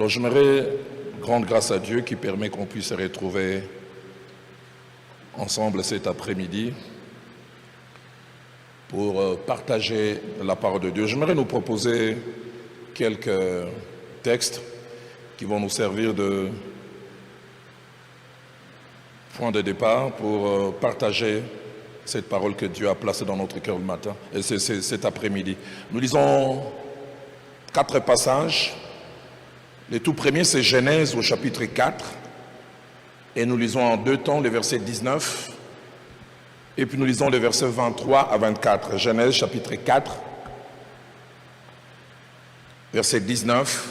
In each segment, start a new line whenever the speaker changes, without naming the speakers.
Alors j'aimerais rendre grâce à Dieu qui permet qu'on puisse se retrouver ensemble cet après-midi pour partager la parole de Dieu. J'aimerais nous proposer quelques textes qui vont nous servir de point de départ pour partager cette parole que Dieu a placée dans notre cœur le matin, et cet après-midi. Nous lisons 4 passages. Le tout premier, c'est Genèse au chapitre 4. Et nous lisons en 2 temps le verset 19. Et puis nous lisons le verset 23 à 24. Genèse chapitre 4, verset 19.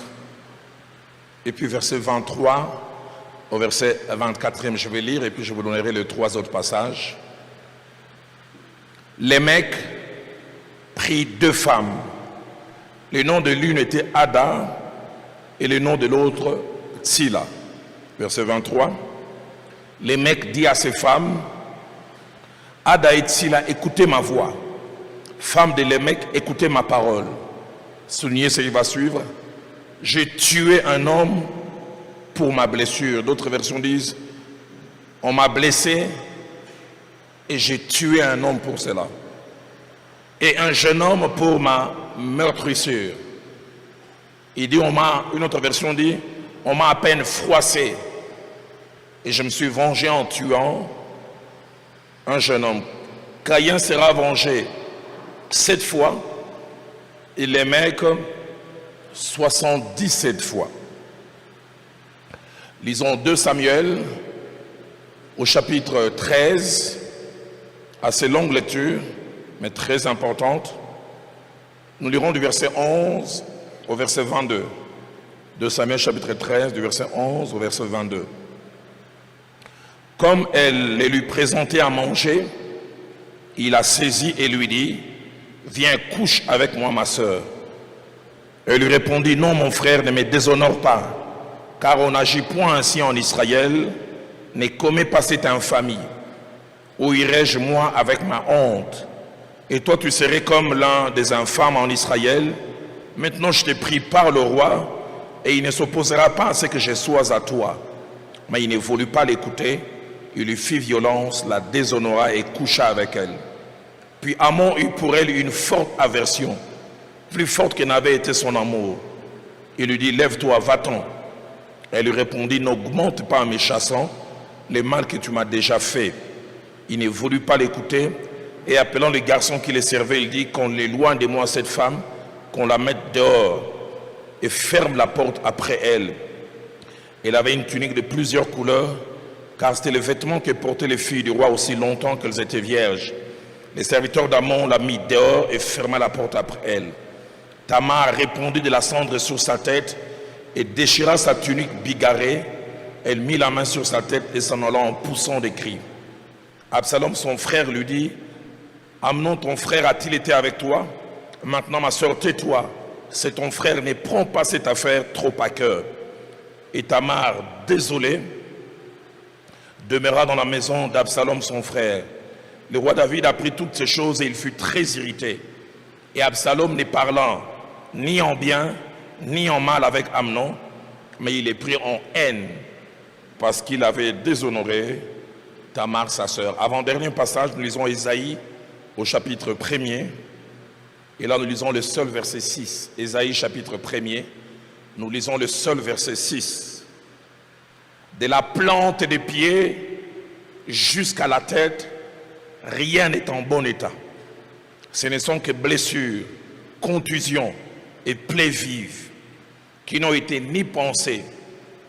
Et puis verset 23 au verset 24e. Je vais lire et puis je vous donnerai les 3 autres passages. Lémec prit 2 femmes. Le nom de l'une était Ada et le nom de l'autre Tsila. Verset 23. Lémec dit à ses femmes, Ada et Tsila, écoutez ma voix. Femme de Lémec, écoutez ma parole. Soulignez ce qui va suivre. J'ai tué un homme pour ma blessure. D'autres versions disent, on m'a blessé et j'ai tué un homme pour cela. Et un jeune homme pour ma meurtrissure. Il dit, une autre version dit, on m'a à peine froissé et je me suis vengé en tuant un jeune homme. Caïn sera vengé 7 fois et Lémec 77 fois. Lisons 2 Samuel au chapitre 13, assez longue lecture, mais très importante. Nous lirons du verset 11 au verset 22. 2 Samuel chapitre 13, du verset 11 au verset 22. Comme elle les lui présentait à manger, il a saisi et lui dit, viens, couche avec moi, ma sœur. Elle lui répondit, non, mon frère, ne me déshonore pas, car on n'agit point ainsi en Israël, ne commets pas cette infamie. Où irai-je, moi, avec ma honte? Et toi, tu serais comme l'un des infâmes en Israël. Maintenant, je te prie par le roi, et il ne s'opposera pas à ce que je sois à toi. Mais il ne voulut pas l'écouter. Il lui fit violence, la déshonora et coucha avec elle. Puis Amon eut pour elle une forte aversion, plus forte que n'avait été son amour. Il lui dit, lève-toi, va-t'en. Elle lui répondit, n'augmente pas en me chassant le mal que tu m'as déjà fait. Il ne voulut pas l'écouter, et appelant le garçon qui les servait, il dit, qu'on l'éloigne de moi cette femme, qu'on la mette dehors, et ferme la porte après elle. Elle avait une tunique de plusieurs couleurs, car c'était le vêtement que portaient les filles du roi aussi longtemps qu'elles étaient vierges. Les serviteurs d'Amon la mit dehors et ferma la porte après elle. Tamar répandit de la cendre sur sa tête et déchira sa tunique bigarrée. Elle mit la main sur sa tête et s'en alla en poussant des cris. Absalom, son frère, lui dit, Amnon, ton frère, a-t-il été avec toi? Maintenant, ma soeur, tais-toi. C'est ton frère, ne prends pas cette affaire trop à cœur. Et Tamar, désolée, demeura dans la maison d'Absalom, son frère. Le roi David apprit toutes ces choses et il fut très irrité. Et Absalom ne parlant ni en bien, ni en mal avec Amnon, mais il est pris en haine parce qu'il avait déshonoré Tamar, sa sœur. Avant-dernier passage, nous lisons Ésaïe au chapitre 1er. Et là, nous lisons le seul verset 6. Ésaïe chapitre 1er. Nous lisons le seul verset 6. De la plante des pieds jusqu'à la tête, rien n'est en bon état. Ce ne sont que blessures, contusions et plaies vives qui n'ont été ni pensées,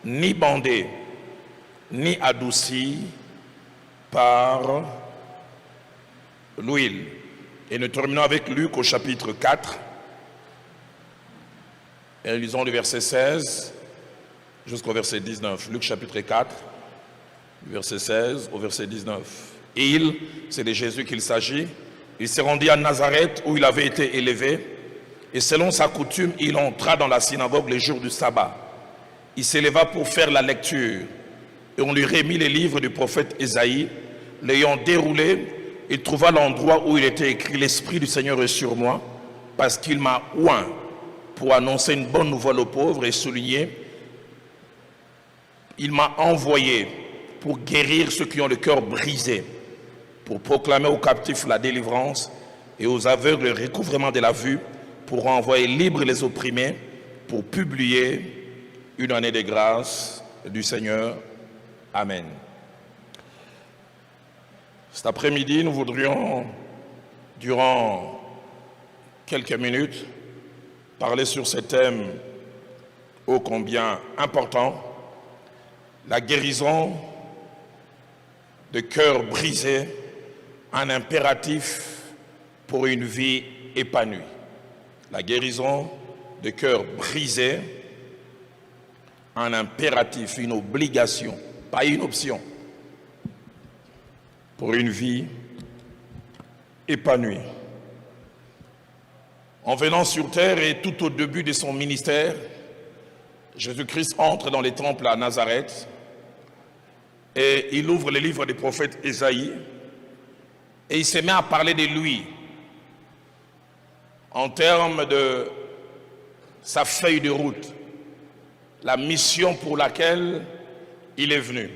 ni bandées, ni adoucies par l'huile. Et nous terminons avec Luc au chapitre 4. Et nous lisons le verset 16 jusqu'au verset 19. Luc chapitre 4, verset 16 au verset 19. Et il, c'est de Jésus qu'il s'agit, il s'est rendu à Nazareth où il avait été élevé. Et selon sa coutume, il entra dans la synagogue les jours du sabbat. Il s'éleva pour faire la lecture. Et on lui remit les livres du prophète Ésaïe. L'ayant déroulé, il trouva l'endroit où il était écrit « L'Esprit du Seigneur est sur moi, parce qu'il m'a oint pour annoncer une bonne nouvelle aux pauvres et souligner Il m'a envoyé pour guérir ceux qui ont le cœur brisé, pour proclamer aux captifs la délivrance et aux aveugles le recouvrement de la vue, pour envoyer libres les opprimés, pour publier une année de grâce du Seigneur. Amen. Cet après-midi, nous voudrions, durant quelques minutes, parler sur ce thème ô combien important, la guérison de cœurs brisés, un impératif pour une vie épanouie. La guérison de cœurs brisés, un impératif, une obligation, pas une option, pour une vie épanouie. En venant sur terre et tout au début de son ministère, Jésus-Christ entre dans les temples à Nazareth et il ouvre le livre du prophète Ésaïe et il se met à parler de lui en termes de sa feuille de route, la mission pour laquelle il est venu.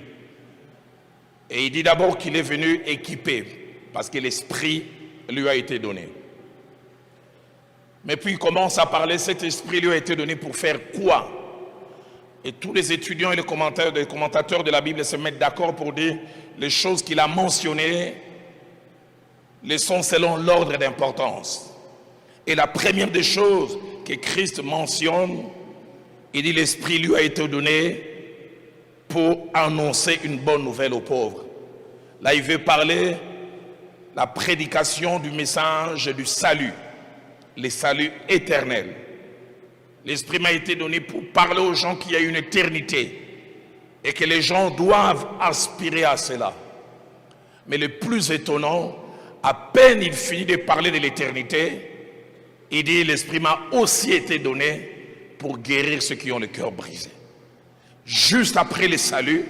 Et il dit d'abord qu'il est venu équipé parce que l'esprit lui a été donné. Mais puis il commence à parler, cet esprit lui a été donné pour faire quoi? Et tous les étudiants et les commentateurs de la Bible se mettent d'accord pour dire les choses qu'il a mentionnées, les sont selon l'ordre d'importance. Et la première des choses que Christ mentionne, il dit l'esprit lui a été donné pour annoncer une bonne nouvelle aux pauvres. Là, il veut parler la prédication du message du salut, le salut éternel. L'esprit m'a été donné pour parler aux gens qu'il y a une éternité et que les gens doivent aspirer à cela. Mais le plus étonnant, à peine il finit de parler de l'éternité, il dit l'esprit m'a aussi été donné pour guérir ceux qui ont le cœur brisé. Juste après le salut,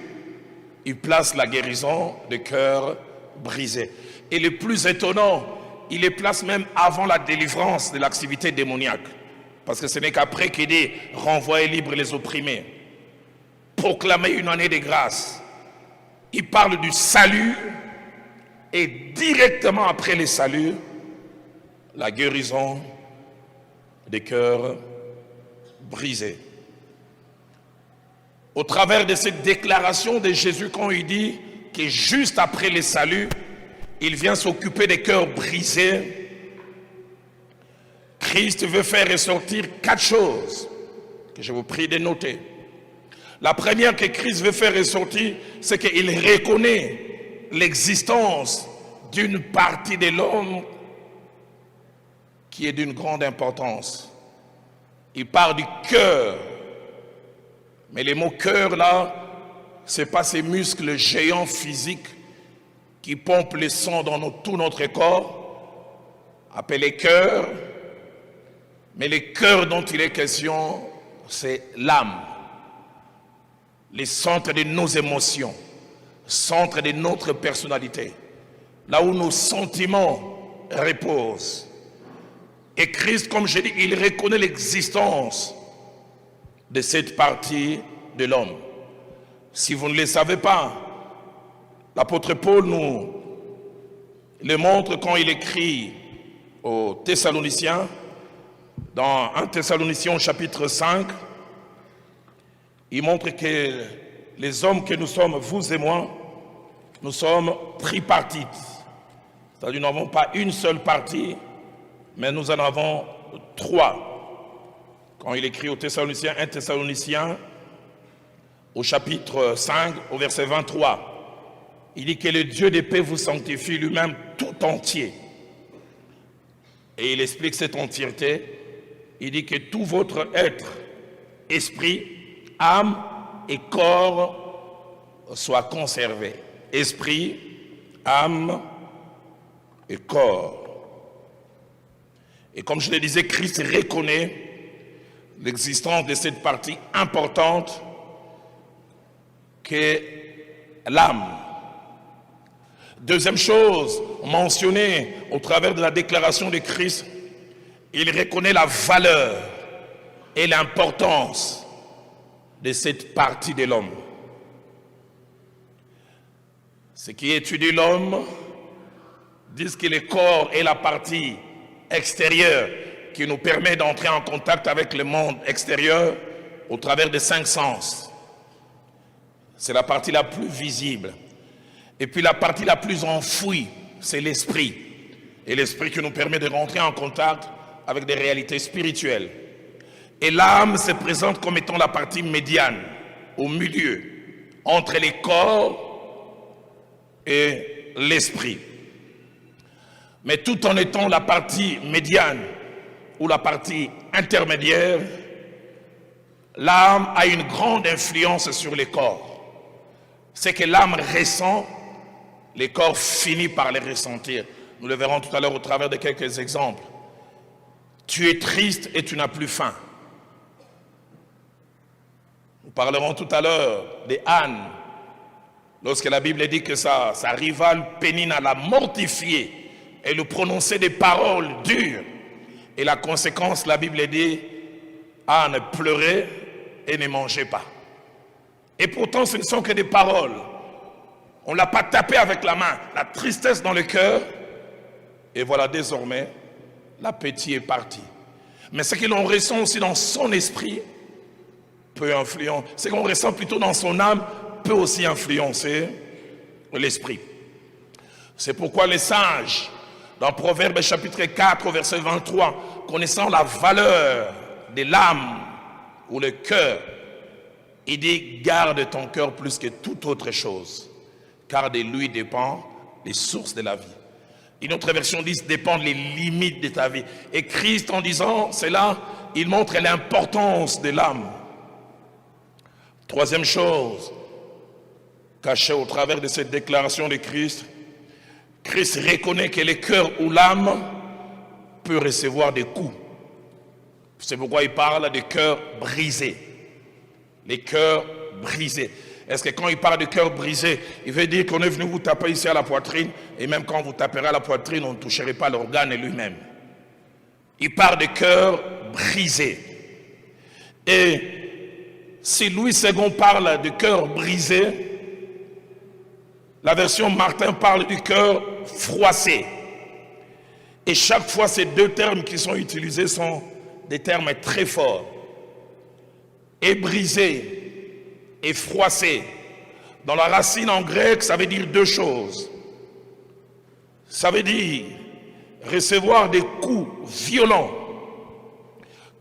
il place la guérison de cœur brisé. Et le plus étonnant, il les place même avant la délivrance de l'activité démoniaque. Parce que ce n'est qu'après qu'il dit renvoyer libre les opprimés, proclamer une année de grâce. Il parle du salut et directement après le salut, la guérison des cœurs brisés. Au travers de cette déclaration de Jésus, quand il dit que juste après le salut, il vient s'occuper des cœurs brisés, Christ veut faire ressortir 4 choses que je vous prie de noter. La première que Christ veut faire ressortir, c'est qu'il reconnaît l'existence d'une partie de l'homme qui est d'une grande importance. Il parle du cœur. Mais le mot cœur là, ce n'est pas ces muscles géants physiques qui pompent le sang dans tout notre corps, appelé cœur. Mais le cœur dont il est question, c'est l'âme, le centre de nos émotions, centre de notre personnalité, là où nos sentiments reposent. Et Christ, comme je dis, il reconnaît l'existence de cette partie de l'homme. Si vous ne le savez pas, l'apôtre Paul nous le montre quand il écrit aux Thessaloniciens, dans 1 Thessaloniciens chapitre 5, il montre que les hommes que nous sommes, vous et moi, nous sommes tripartites. C'est-à-dire nous n'avons pas une seule partie, mais nous en avons 3. Quand il écrit aux Thessaloniciens, 1 Thessaloniciens, au chapitre 5, au verset 23, il dit que le Dieu de paix vous sanctifie lui-même tout entier. Et il explique cette entièreté. Il dit que tout votre être, esprit, âme et corps soit conservé. Esprit, âme et corps. Et comme je le disais, Christ reconnaît l'existence de cette partie importante qu'est l'âme. Deuxième chose mentionnée au travers de la déclaration de Christ, il reconnaît la valeur et l'importance de cette partie de l'homme. Ceux qui étudient l'homme disent que le corps est la partie extérieure qui nous permet d'entrer en contact avec le monde extérieur au travers des 5 sens. C'est la partie la plus visible. Et puis la partie la plus enfouie, c'est l'esprit. Et l'esprit qui nous permet de rentrer en contact avec des réalités spirituelles. Et l'âme se présente comme étant la partie médiane, au milieu, entre les corps et l'esprit. Mais tout en étant la partie médiane ou la partie intermédiaire, l'âme a une grande influence sur les corps. C'est que l'âme ressent, les corps finissent par les ressentir. Nous le verrons tout à l'heure au travers de quelques exemples. Tu es triste et tu n'as plus faim. Nous parlerons tout à l'heure de Anne, lorsque la Bible dit que sa rivale Pénina l'a mortifiée et lui prononçait des paroles dures. Et la conséquence, la Bible dit, Anne pleurait et ne mangeait pas. Et pourtant, ce ne sont que des paroles. On ne l'a pas tapé avec la main. La tristesse dans le cœur. Et voilà, désormais, l'appétit est parti. Mais ce que l'on ressent aussi dans son esprit peut influencer. Ce qu'on ressent plutôt dans son âme peut aussi influencer l'esprit. C'est pourquoi les sages, dans Proverbes chapitre 4, verset 23, connaissant la valeur de l'âme ou le cœur, il dit, garde ton cœur plus que toute autre chose, car de lui dépendent les sources de la vie. Une autre version dit, dépendent les limites de ta vie. Et Christ, en disant cela, il montre l'importance de l'âme. Troisième chose, cachée au travers de cette déclaration de Christ, Christ reconnaît que le cœur ou l'âme peut recevoir des coups. C'est pourquoi il parle de cœur brisé. Les cœurs brisés. Est-ce que quand il parle de cœur brisé, il veut dire qu'on est venu vous taper ici à la poitrine, et même quand vous taperez à la poitrine, on ne toucherait pas l'organe lui-même. Il parle de cœur brisé. Et si Louis II parle de cœur brisé, la version Martin parle du cœur froissé. Et chaque fois, ces deux termes qui sont utilisés sont des termes très forts. Et brisé et froissé. Dans la racine en grec, ça veut dire deux choses. Ça veut dire recevoir des coups violents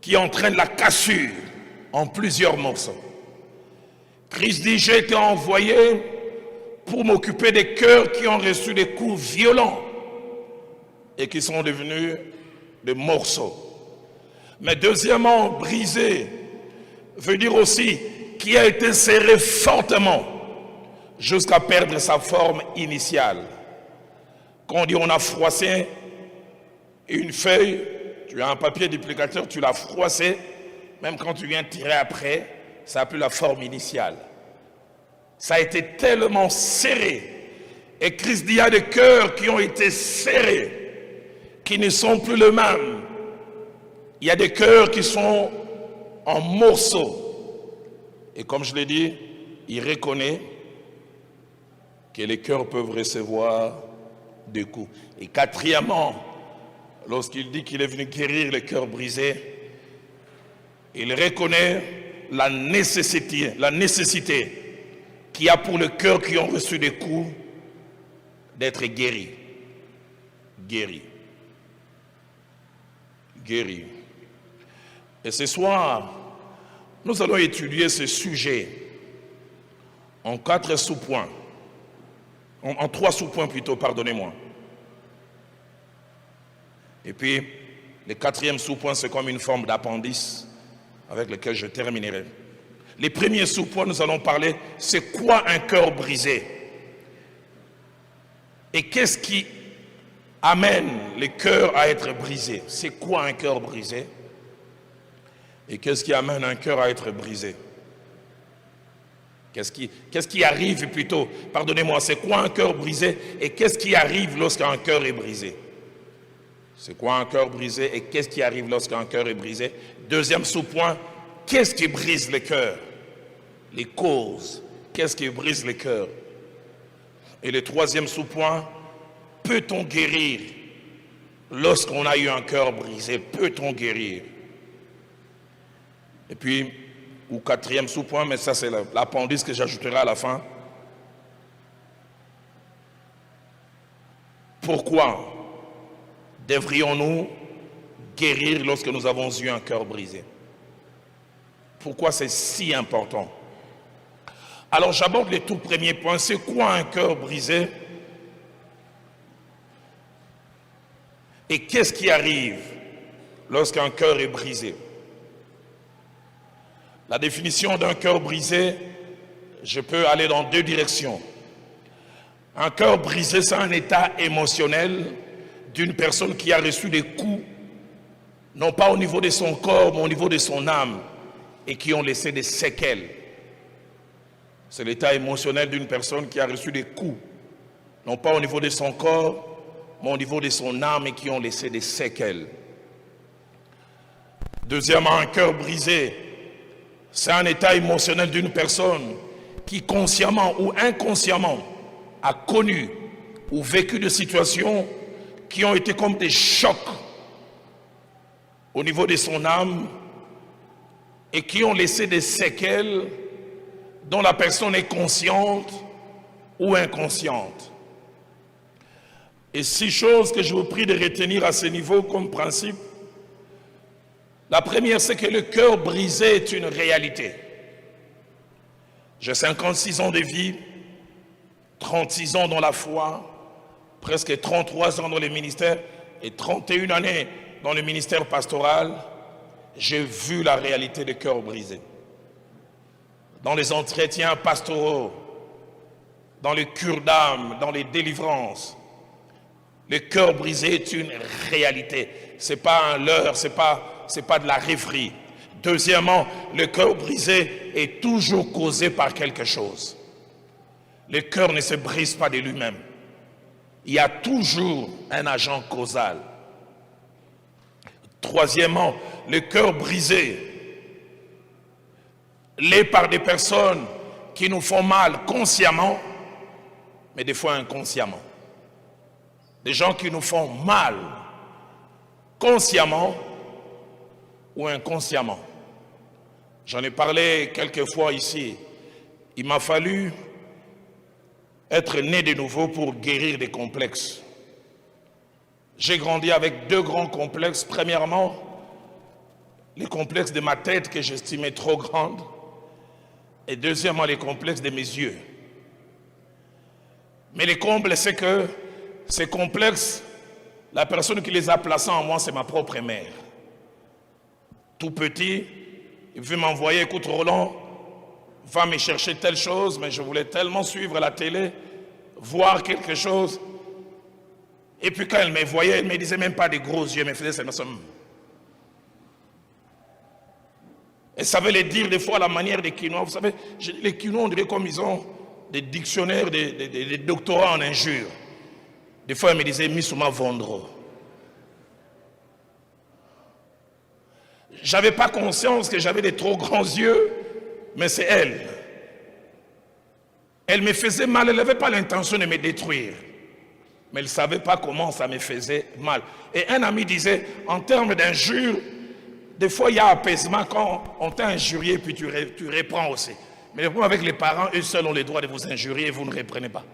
qui entraînent la cassure en plusieurs morceaux. Christ dit, j'ai été envoyé pour m'occuper des cœurs qui ont reçu des coups violents et qui sont devenus des morceaux. Mais deuxièmement, brisé veut dire aussi qui a été serré fortement jusqu'à perdre sa forme initiale. Quand on dit on a froissé une feuille, tu as un papier duplicateur, tu l'as froissé, même quand tu viens tirer après, ça n'a plus la forme initiale. Ça a été tellement serré. Et Christ dit, il y a des cœurs qui ont été serrés, qui ne sont plus les mêmes. Il y a des cœurs qui sont en morceaux. Et comme je l'ai dit, il reconnaît que les cœurs peuvent recevoir des coups. Et quatrièmement, lorsqu'il dit qu'il est venu guérir les cœurs brisés, il reconnaît la nécessité qu'il y a pour le cœur qui ont reçu des coups d'être guéri. Guéri. Guéri. Et ce soir, nous allons étudier ce sujet en 4 sous-points. En 3 sous-points plutôt, pardonnez-moi. Et puis, le 4e sous-point, c'est comme une forme d'appendice avec lequel je terminerai. Les premiers sous-points, nous allons parler, c'est quoi un cœur brisé? Et qu'est-ce qui amène le cœur à être brisé? C'est quoi un cœur brisé? Et qu'est-ce qui amène un cœur à être brisé? Qu'est-ce qui arrive plutôt? Pardonnez-moi, c'est quoi un cœur brisé? Et qu'est-ce qui arrive lorsqu'un cœur est brisé? C'est quoi un cœur brisé? Et qu'est-ce qui arrive lorsqu'un cœur est brisé? Deuxième sous-point, qu'est-ce qui brise le cœur? Les causes. Qu'est-ce qui brise le cœur? Et le troisième sous-point, peut-on guérir lorsqu'on a eu un cœur brisé? Peut-on guérir? Et puis, ou quatrième sous-point, mais ça c'est l'appendice que j'ajouterai à la fin. Pourquoi devrions-nous guérir lorsque nous avons eu un cœur brisé? Pourquoi c'est si important? Alors j'aborde les tout premiers points. C'est quoi un cœur brisé? Et qu'est-ce qui arrive lorsqu'un cœur est brisé? La définition d'un cœur brisé, je peux aller dans deux directions. Un cœur brisé, c'est un état émotionnel d'une personne qui a reçu des coups, non pas au niveau de son corps, mais au niveau de son âme, et qui ont laissé des séquelles. C'est l'état émotionnel d'une personne qui a reçu des coups, non pas au niveau de son corps, mais au niveau de son âme, et qui ont laissé des séquelles. Deuxièmement, un cœur brisé, c'est un état émotionnel d'une personne qui consciemment ou inconsciemment a connu ou vécu des situations qui ont été comme des chocs au niveau de son âme et qui ont laissé des séquelles dont la personne est consciente ou inconsciente. Et 6 choses que je vous prie de retenir à ce niveau comme principe. La première, c'est que le cœur brisé est une réalité. J'ai 56 ans de vie, 36 ans dans la foi, presque 33 ans dans le ministère et 31 années dans le ministère pastoral. J'ai vu la réalité des cœurs brisés. Dans les entretiens pastoraux, dans les cures d'âme, dans les délivrances, le cœur brisé est une réalité. Ce n'est pas un leurre, ce n'est pas de la rêverie. Deuxièmement, le cœur brisé est toujours causé par quelque chose. Le cœur ne se brise pas de lui-même. Il y a toujours un agent causal. Troisièmement, le cœur brisé l'est par des personnes qui nous font mal consciemment, mais des fois inconsciemment. Des gens qui nous font mal consciemment ou inconsciemment. J'en ai parlé quelques fois ici. Il m'a fallu être né de nouveau pour guérir des complexes. J'ai grandi avec 2 grands complexes. Premièrement, les complexes de ma tête que j'estimais trop grande. Et deuxièmement, les complexes de mes yeux. Mais le comble, c'est que ces complexes, la personne qui les a placés en moi, c'est ma propre mère. Tout petit, il veut m'envoyer, écoute Roland, va me chercher telle chose, mais je voulais tellement suivre la télé, voir quelque chose. Et puis quand elle me voyait, elle ne me disait même pas des gros yeux, elle me faisait seulement ça. Elle savait les dire des fois à la manière des Quinois. Vous savez, les Quinois, on dirait comme ils ont des dictionnaires, des doctorats en injures. Des fois, elle me disait, Missouma Vondro. J'avais pas conscience que j'avais des trop grands yeux, mais c'est elle. Elle me faisait mal, elle n'avait pas l'intention de me détruire. Mais elle ne savait pas comment ça me faisait mal. Et un ami disait, en termes d'injures, des fois il y a apaisement quand on t'a injurié puis tu reprends aussi. Mais le problème avec les parents, eux seuls ont le droit de vous injurier et vous ne reprenez pas.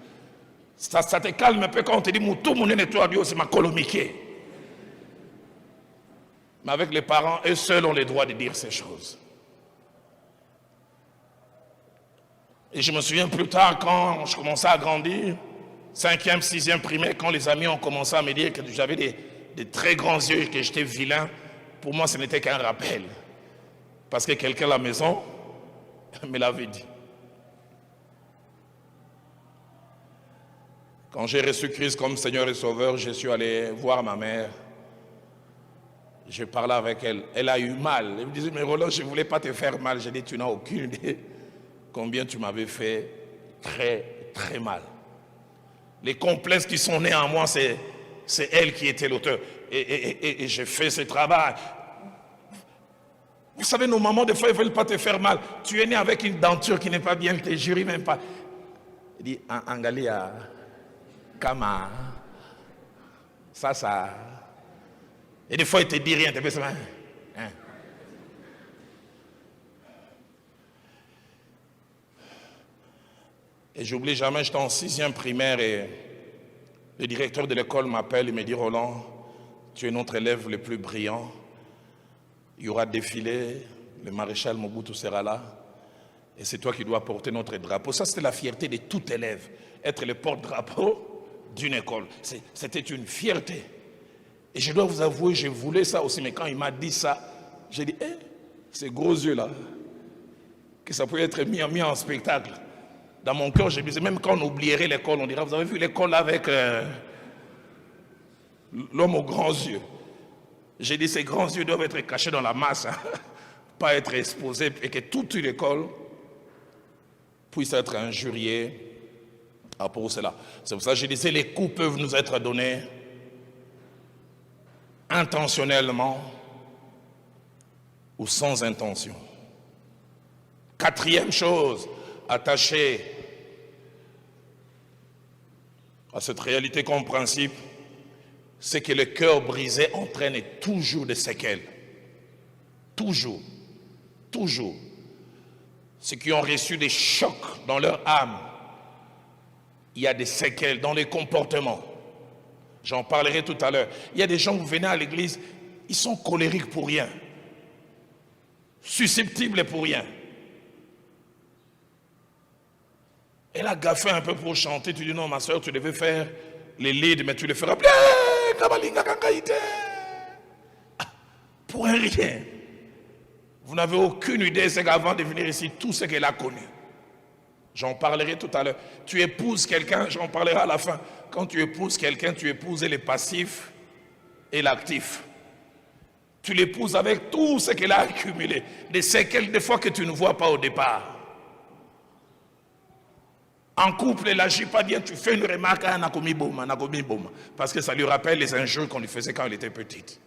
Ça te calme un peu quand on te dit, tout mon nettoie Dieu, c'est ma colomiquée. Mais avec les parents, eux seuls ont le droit de dire ces choses. Et je me souviens plus tard, quand je commençais à grandir, 5e, 6e primaire, quand les amis ont commencé à me dire que j'avais des très grands yeux et que j'étais vilain, pour moi, ce n'était qu'un rappel. Parce que quelqu'un à la maison me l'avait dit. Quand j'ai reçu Christ comme Seigneur et Sauveur, je suis allé voir ma mère. Je parlais avec elle. Elle a eu mal. Elle me disait, mais Roland, je ne voulais pas te faire mal. J'ai dit, tu n'as aucune idée combien tu m'avais fait très, très mal. Les complexes qui sont nés en moi, c'est elle qui était l'auteur. Et j'ai fait ce travail. Vous savez, nos mamans, des fois, elles ne veulent pas te faire mal. Tu es né avec une denture qui n'est pas bien, elle ne te jurie même pas. Elle dit, Angalia. Kama. Ça. Et des fois, il te dit rien, tu fais ça. Hein? Et j'oublie jamais, j'étais en 6e primaire et le directeur de l'école m'appelle et me dit, Roland, tu es notre élève le plus brillant. Il y aura défilé, le maréchal Mobutu sera là. Et c'est toi qui dois porter notre drapeau. Ça, c'était la fierté de tout élève. Être le porte-drapeau d'une école. C'était une fierté. Et je dois vous avouer, je voulais ça aussi. Mais quand il m'a dit ça, j'ai dit, ces gros yeux-là, que ça pouvait être mis en spectacle. Dans mon cœur, je me disais, même quand on oublierait l'école, on dirait, vous avez vu l'école avec l'homme aux grands yeux. J'ai dit, ces grands yeux doivent être cachés dans la masse, hein, pas être exposés, et que toute l'école puisse être injuriée pour cela. C'est pour ça que je disais, les coups peuvent nous être donnés intentionnellement ou sans intention. 4e chose, attachée à cette réalité comme principe, c'est que le cœur brisé entraîne toujours des séquelles. Toujours. Ceux qui ont reçu des chocs dans leur âme, il y a des séquelles dans les comportements. J'en parlerai tout à l'heure. Il y a des gens, vous venez à l'église, ils sont colériques pour rien. Susceptibles pour rien. Elle a gaffé un peu pour chanter. Tu dis non, ma soeur, tu devais faire les leads, mais tu les feras. Pour un rien. Vous n'avez aucune idée, c'est qu'avant de venir ici, tout ce qu'elle a connu. J'en parlerai tout à l'heure. Tu épouses quelqu'un, j'en parlerai à la fin. Quand tu épouses quelqu'un, tu épouses les passifs et l'actif. Tu l'épouses avec tout ce qu'elle a accumulé. Des séquelles, des fois que tu ne vois pas au départ. En couple, elle n'agit pas bien, tu fais une remarque à Nakomi Boma, parce que ça lui rappelle les injures qu'on lui faisait quand elle était petite.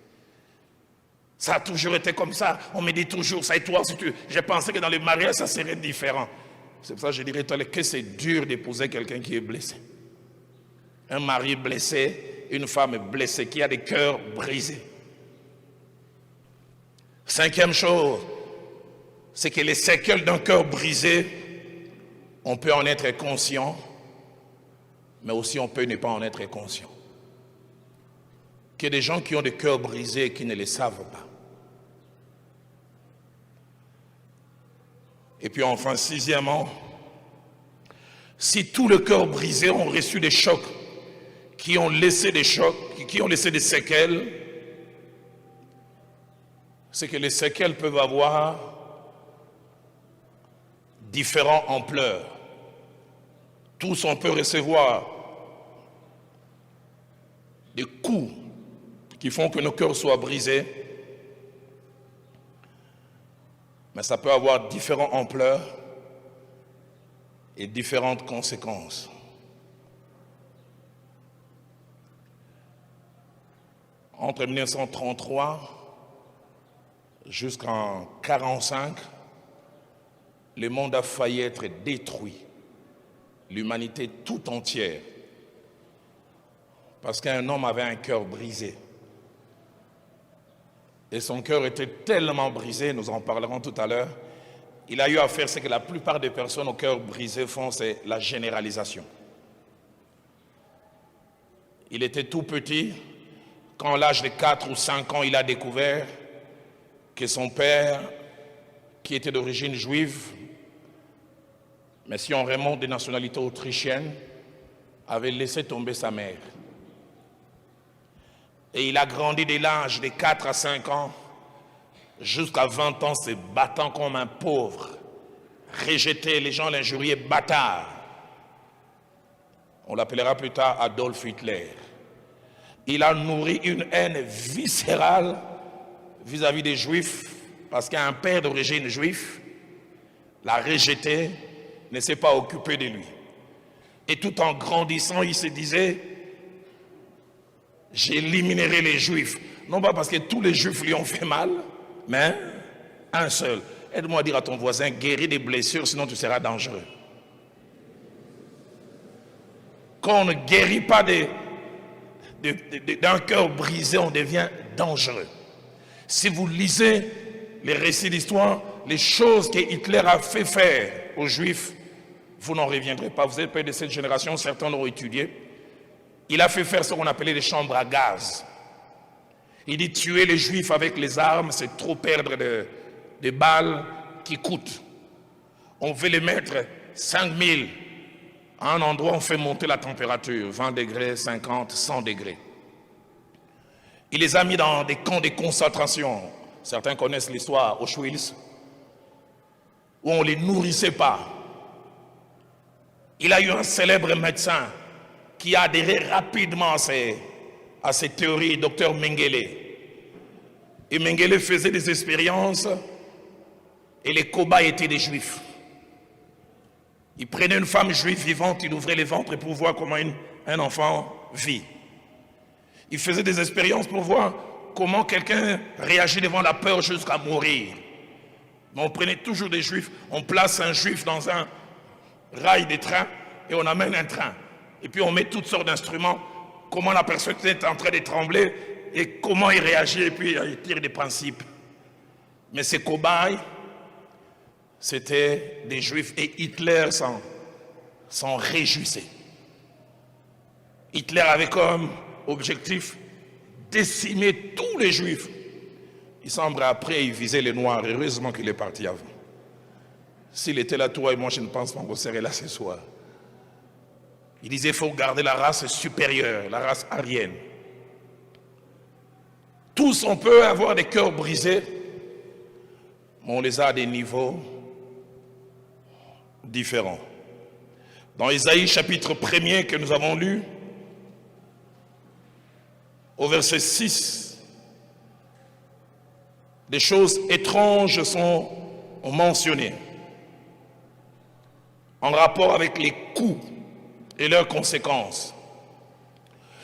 Ça a toujours été comme ça. On me dit toujours ça. Et toi, j'ai pensé que dans le mariage, ça serait différent. C'est pour ça que je dirais toi, que c'est dur d'épouser quelqu'un qui est blessé. Un mari blessé, une femme blessée, qui a des cœurs brisés. 5e chose, c'est que les séquelles d'un cœur brisé, on peut en être conscient, mais aussi on peut ne pas en être conscient. Qu'il y a des gens qui ont des cœurs brisés et qui ne les savent pas. Et puis enfin, 6e, si tous les cœurs brisés ont reçu des chocs, qui ont laissé des chocs, qui ont laissé des séquelles, c'est que les séquelles peuvent avoir différentes ampleurs. Tous, on peut recevoir des coups qui font que nos cœurs soient brisés, mais ça peut avoir différentes ampleurs et différentes conséquences. Entre 1933 jusqu'en 1945, le monde a failli être détruit. L'humanité tout entière. Parce qu'un homme avait un cœur brisé. Et son cœur était tellement brisé, nous en parlerons tout à l'heure, il a eu à faire ce que la plupart des personnes au cœur brisé font, c'est la généralisation. Il était tout petit, quand à l'âge de 4 ou 5 ans, il a découvert que son père, qui était d'origine juive, mais si on remonte des nationalités autrichiennes, avait laissé tomber sa mère. Et il a grandi dès l'âge de 4 à 5 ans, jusqu'à 20 ans, se battant comme un pauvre, rejeté, les gens l'injuriaient, bâtard. On l'appellera plus tard Adolf Hitler. Il a nourri une haine viscérale vis-à-vis des Juifs, parce qu'un père d'origine juive l'a rejeté, ne s'est pas occupé de lui. Et tout en grandissant, il se disait, j'éliminerai les Juifs. Non pas parce que tous les Juifs lui ont fait mal, mais un seul. Aide-moi à dire à ton voisin, guéris des blessures, sinon tu seras dangereux. quand on ne guérit pas d'un cœur brisé, on devient dangereux. Si vous lisez les récits d'histoire, les choses que Hitler a fait faire aux Juifs, vous n'en reviendrez pas. Vous êtes pas de cette génération, certains l'ont étudié. Il a fait faire ce qu'on appelait les chambres à gaz. Il dit tuer les Juifs avec les armes, c'est trop perdre de balles qui coûtent. On veut les mettre 5000 à un endroit, on fait monter la température, 20 degrés, 50, 100 degrés. Il les a mis dans des camps de concentration. Certains connaissent l'histoire, Auschwitz, où on ne les nourrissait pas. Il a eu un célèbre médecin qui a adhéré rapidement à ces théories, Dr Mengele. Et Mengele faisait des expériences et les cobayes étaient des Juifs. Il prenait une femme juive vivante, il ouvrait les ventres pour voir comment un enfant vit. Il faisait des expériences pour voir comment quelqu'un réagit devant la peur jusqu'à mourir. Mais on prenait toujours des Juifs, on place un Juif dans un rail de train et on amène un train. Et puis on met toutes sortes d'instruments, comment la personne est en train de trembler et comment il réagit, et puis il tire des principes. Mais ces cobayes, c'était des Juifs et Hitler s'en réjouissait. Hitler avait comme objectif décimer tous les Juifs. Il semble après il visait les Noirs. Heureusement qu'il est parti avant. S'il était là, toi et moi, je ne pense pas qu'on serait là ce soir. Il disait qu'il faut garder la race supérieure, la race aryenne. Tous, on peut avoir des cœurs brisés, mais on les a à des niveaux différents. Dans Isaïe chapitre 1er que nous avons lu, au verset 6, des choses étranges sont mentionnées en rapport avec les coups et leurs conséquences.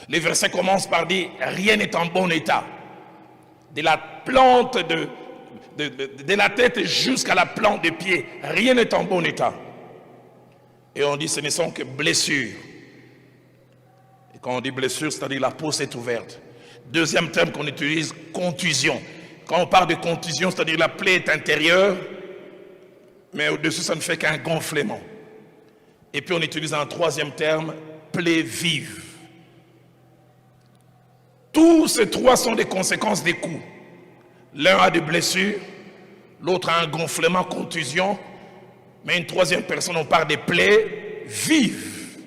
Les versets commencent par dire « Rien n'est en bon état ». De la plante de la tête jusqu'à la plante des pieds, rien n'est en bon état. Et on dit ce ne sont que blessures. Et quand on dit blessure, c'est-à-dire la peau s'est ouverte. Deuxième terme qu'on utilise, contusion. Quand on parle de contusion, c'est-à-dire la plaie est intérieure, mais au-dessus ça ne fait qu'un gonflement. Et puis on utilise un troisième terme, plaie vive. Tous ces trois sont des conséquences des coups. L'un a des blessures, l'autre a un gonflement, contusion, mais une troisième personne, on parle des plaies vives.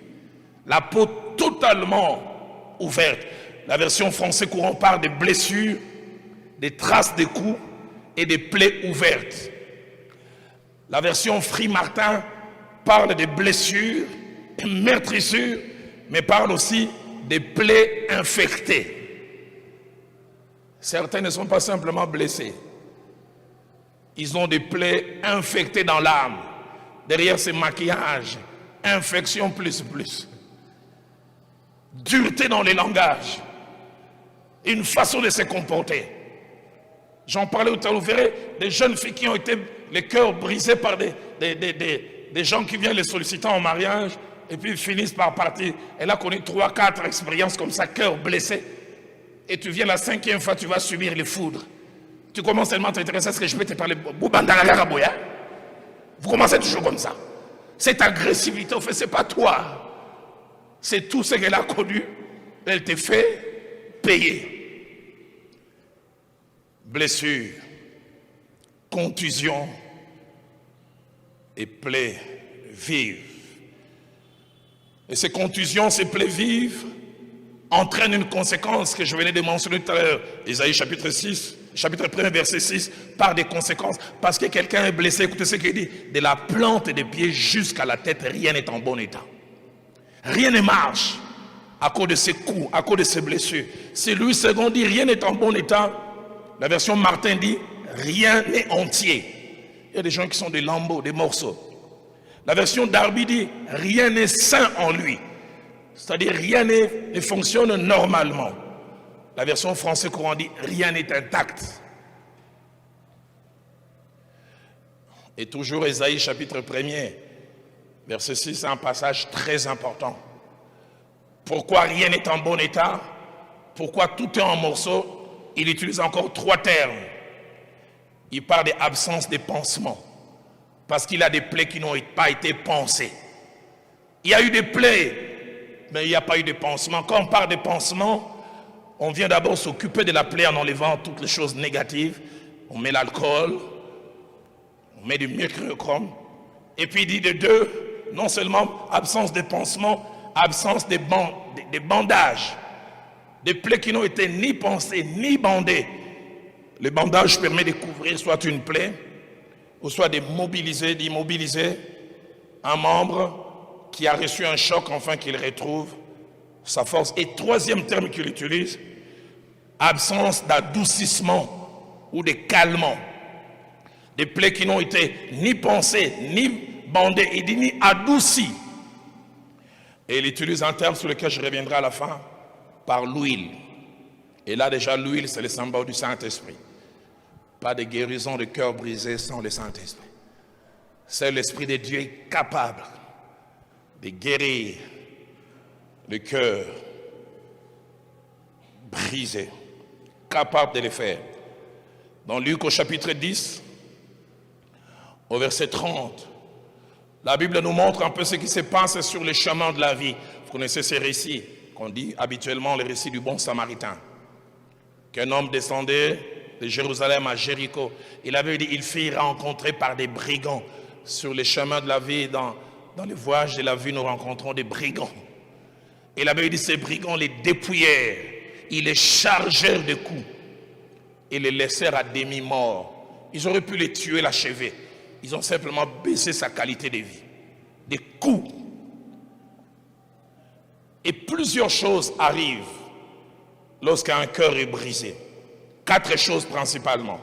La peau totalement ouverte. La version française courant parle des blessures, des traces de coups et des plaies ouvertes. La version Free Martin parle des blessures, meurtrissures, mais parle aussi des plaies infectées. Certains ne sont pas simplement blessés. Ils ont des plaies infectées dans l'âme. Derrière ces maquillages, infection plus. Dureté dans les langages. Une façon de se comporter. J'en parlais tout à l'heure, vous verrez des jeunes filles qui ont été les cœurs brisés par des gens qui viennent les solliciter en mariage et puis finissent par partir. Elle a connu 3-4 expériences comme ça, cœur blessé. Et tu viens la 5e fois, tu vas subir les foudres. Tu commences tellement à t'intéresser à ce que je peux te parler. Vous commencez toujours comme ça. Cette agressivité, au fait, ce n'est pas toi. C'est tout ce qu'elle a connu. Elle te fait payer. Blessure, contusion et plaies vives. Et ces contusions, ces plaies vives entraînent une conséquence que je venais de mentionner tout à l'heure. Isaïe chapitre 6, chapitre 1, verset 6, par des conséquences. Parce que quelqu'un est blessé, écoutez ce qu'il dit, de la plante des pieds jusqu'à la tête, rien n'est en bon état. Rien ne marche à cause de ces coups, à cause de ces blessures. C'est Louis II dit, rien n'est en bon état. La version Martin dit, rien n'est entier. Il y a des gens qui sont des lambeaux, des morceaux. La version Darby dit, rien n'est sain en lui. C'est-à-dire, rien ne fonctionne normalement. La version française courant dit, rien n'est intact. Et toujours Isaïe chapitre 1er, verset 6, c'est un passage très important. Pourquoi rien n'est en bon état? Pourquoi tout est en morceaux? Il utilise encore 3 termes. Il parle d'absence de pansement. Parce qu'il a des plaies qui n'ont pas été pansées. Il y a eu des plaies, mais il n'y a pas eu de pansement. Quand on parle de pansement, on vient d'abord s'occuper de la plaie en enlevant toutes les choses négatives. On met l'alcool, on met du mercurochrome. Et puis il dit de 2, non seulement absence de pansement, absence de bandages. Des plaies qui n'ont été ni pansées, ni bandées. Le bandage permet de couvrir soit une plaie, ou soit d'immobiliser un membre qui a reçu un choc afin qu'il retrouve sa force. Et 3e terme qu'il utilise, absence d'adoucissement ou de calmant. Des plaies qui n'ont été ni pansées, ni bandées, il dit ni adoucies. Et il utilise un terme sur lequel je reviendrai à la fin, par l'huile. Et là déjà l'huile c'est le symbole du Saint-Esprit. Pas de guérison de cœur brisé sans le Saint-Esprit. C'est l'Esprit de Dieu capable de guérir le cœur brisé, capable de le faire. Dans Luc au chapitre 10, au verset 30, la Bible nous montre un peu ce qui se passe sur le chemin de la vie. Vous connaissez ces récits qu'on dit habituellement, le récit du bon Samaritain. Qu'un homme descendait de Jérusalem à Jéricho. Il avait dit, il fut rencontré par des brigands. Sur les chemins de la vie, dans les voyages de la vie, nous rencontrons des brigands. Il avait dit, ces brigands les dépouillèrent. Ils les chargèrent de coups. Et les laissèrent à demi-morts. Ils auraient pu les tuer, l'achever. Ils ont simplement baissé sa qualité de vie. Des coups. Et plusieurs choses arrivent lorsqu'un cœur est brisé. 4 choses principalement.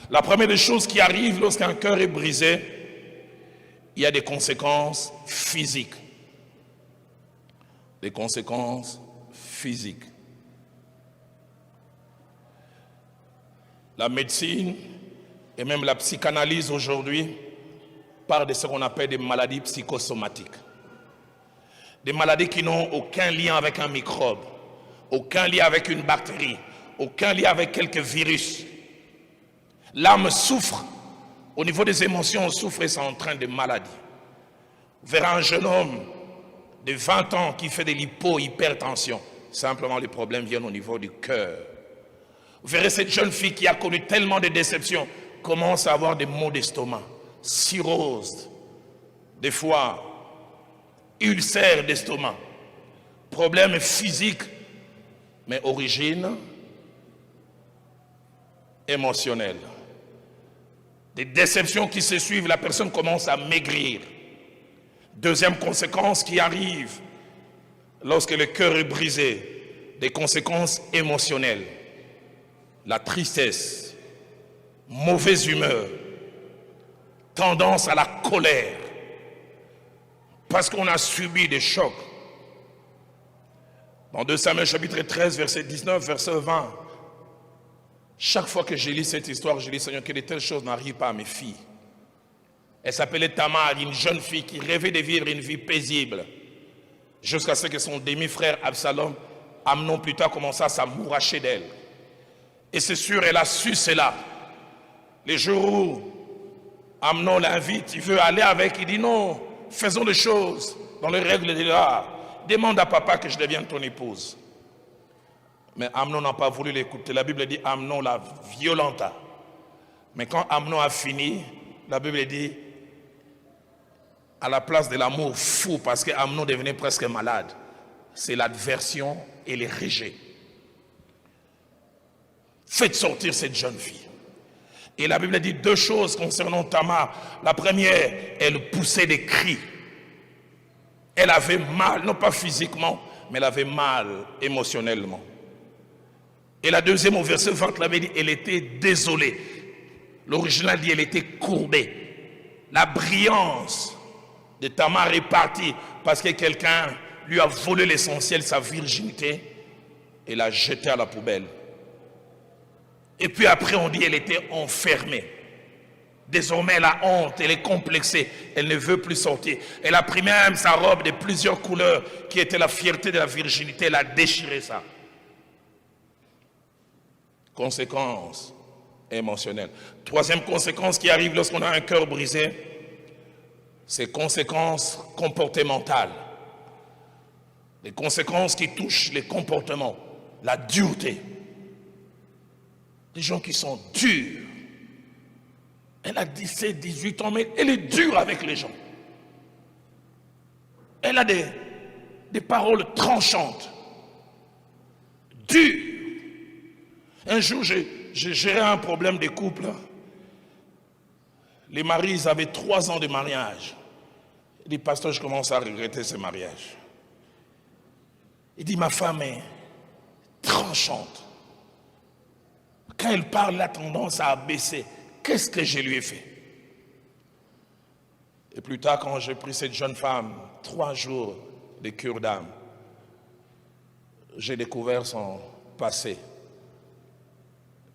La première des choses qui arrive lorsqu'un cœur est brisé, il y a des conséquences physiques. Des conséquences physiques. La médecine et même la psychanalyse aujourd'hui parlent de ce qu'on appelle des maladies psychosomatiques. Des maladies qui n'ont aucun lien avec un microbe, aucun lien avec une bactérie, aucun lien avec quelques virus. L'âme souffre. Au niveau des émotions, on souffre et c'est en train de maladie. Vous verrez un jeune homme de 20 ans qui fait de l'hypertension. Simplement, les problèmes viennent au niveau du cœur. Vous verrez cette jeune fille qui a connu tellement de déceptions, commence à avoir des maux d'estomac, cirrhose, des fois, ulcère d'estomac, problèmes physiques, mais origine émotionnelle. Des déceptions qui se suivent, la personne commence à maigrir. Deuxième conséquence qui arrive lorsque le cœur est brisé, des conséquences émotionnelles. La tristesse, mauvaise humeur, tendance à la colère, parce qu'on a subi des chocs. Dans 2 Samuel chapitre 13, verset 19, verset 20, chaque fois que je lis cette histoire, je dis, Seigneur, que de telles choses n'arrivent pas à mes filles. Elle s'appelait Tamar, une jeune fille qui rêvait de vivre une vie paisible, jusqu'à ce que son demi-frère Absalom, Amnon plus tard, commença à s'amouracher d'elle. Et c'est sûr, elle a su cela. Les jours où Amnon l'invite, il veut aller avec, il dit non, faisons les choses dans les règles de l'art. Demande à papa que je devienne ton épouse. Mais Amnon n'a pas voulu l'écouter. La Bible dit Amnon la violenta. Mais quand Amnon a fini, la Bible dit à la place de l'amour fou, parce que Amnon devenait presque malade, c'est l'adversion et les rejets. Faites sortir cette jeune fille. Et la Bible dit 2 choses concernant Tamar. La première, elle poussait des cris. Elle avait mal, non pas physiquement, mais elle avait mal émotionnellement. Et la deuxième, au verset 20, la Bible dit, elle était désolée. L'original dit, elle était courbée. La brillance de Tamar est partie parce que quelqu'un lui a volé l'essentiel, sa virginité, et l'a jetée à la poubelle. Et puis après, on dit, elle était enfermée Désormais, elle a honte, elle est complexée, elle ne veut plus sortir. Elle a pris même sa robe de plusieurs couleurs qui était la fierté de la virginité, elle a déchiré ça. Conséquence émotionnelle. Troisième conséquence qui arrive lorsqu'on a un cœur brisé, c'est conséquences comportementales. Les conséquences qui touchent les comportements, la dureté. Des gens qui sont durs. Elle a 17, 18 ans, mais elle est dure avec les gens. Elle a des paroles tranchantes, dures. Un jour, j'ai géré un problème de couple. Les maris ils avaient 3 ans de mariage. Il dit, pasteur, je commence à regretter ce mariage. Il dit, ma femme est tranchante. Quand elle parle, elle a tendance à abaisser. Qu'est-ce que je lui ai fait? Et plus tard, quand j'ai pris cette jeune femme, 3 jours de cure d'âme, j'ai découvert son passé.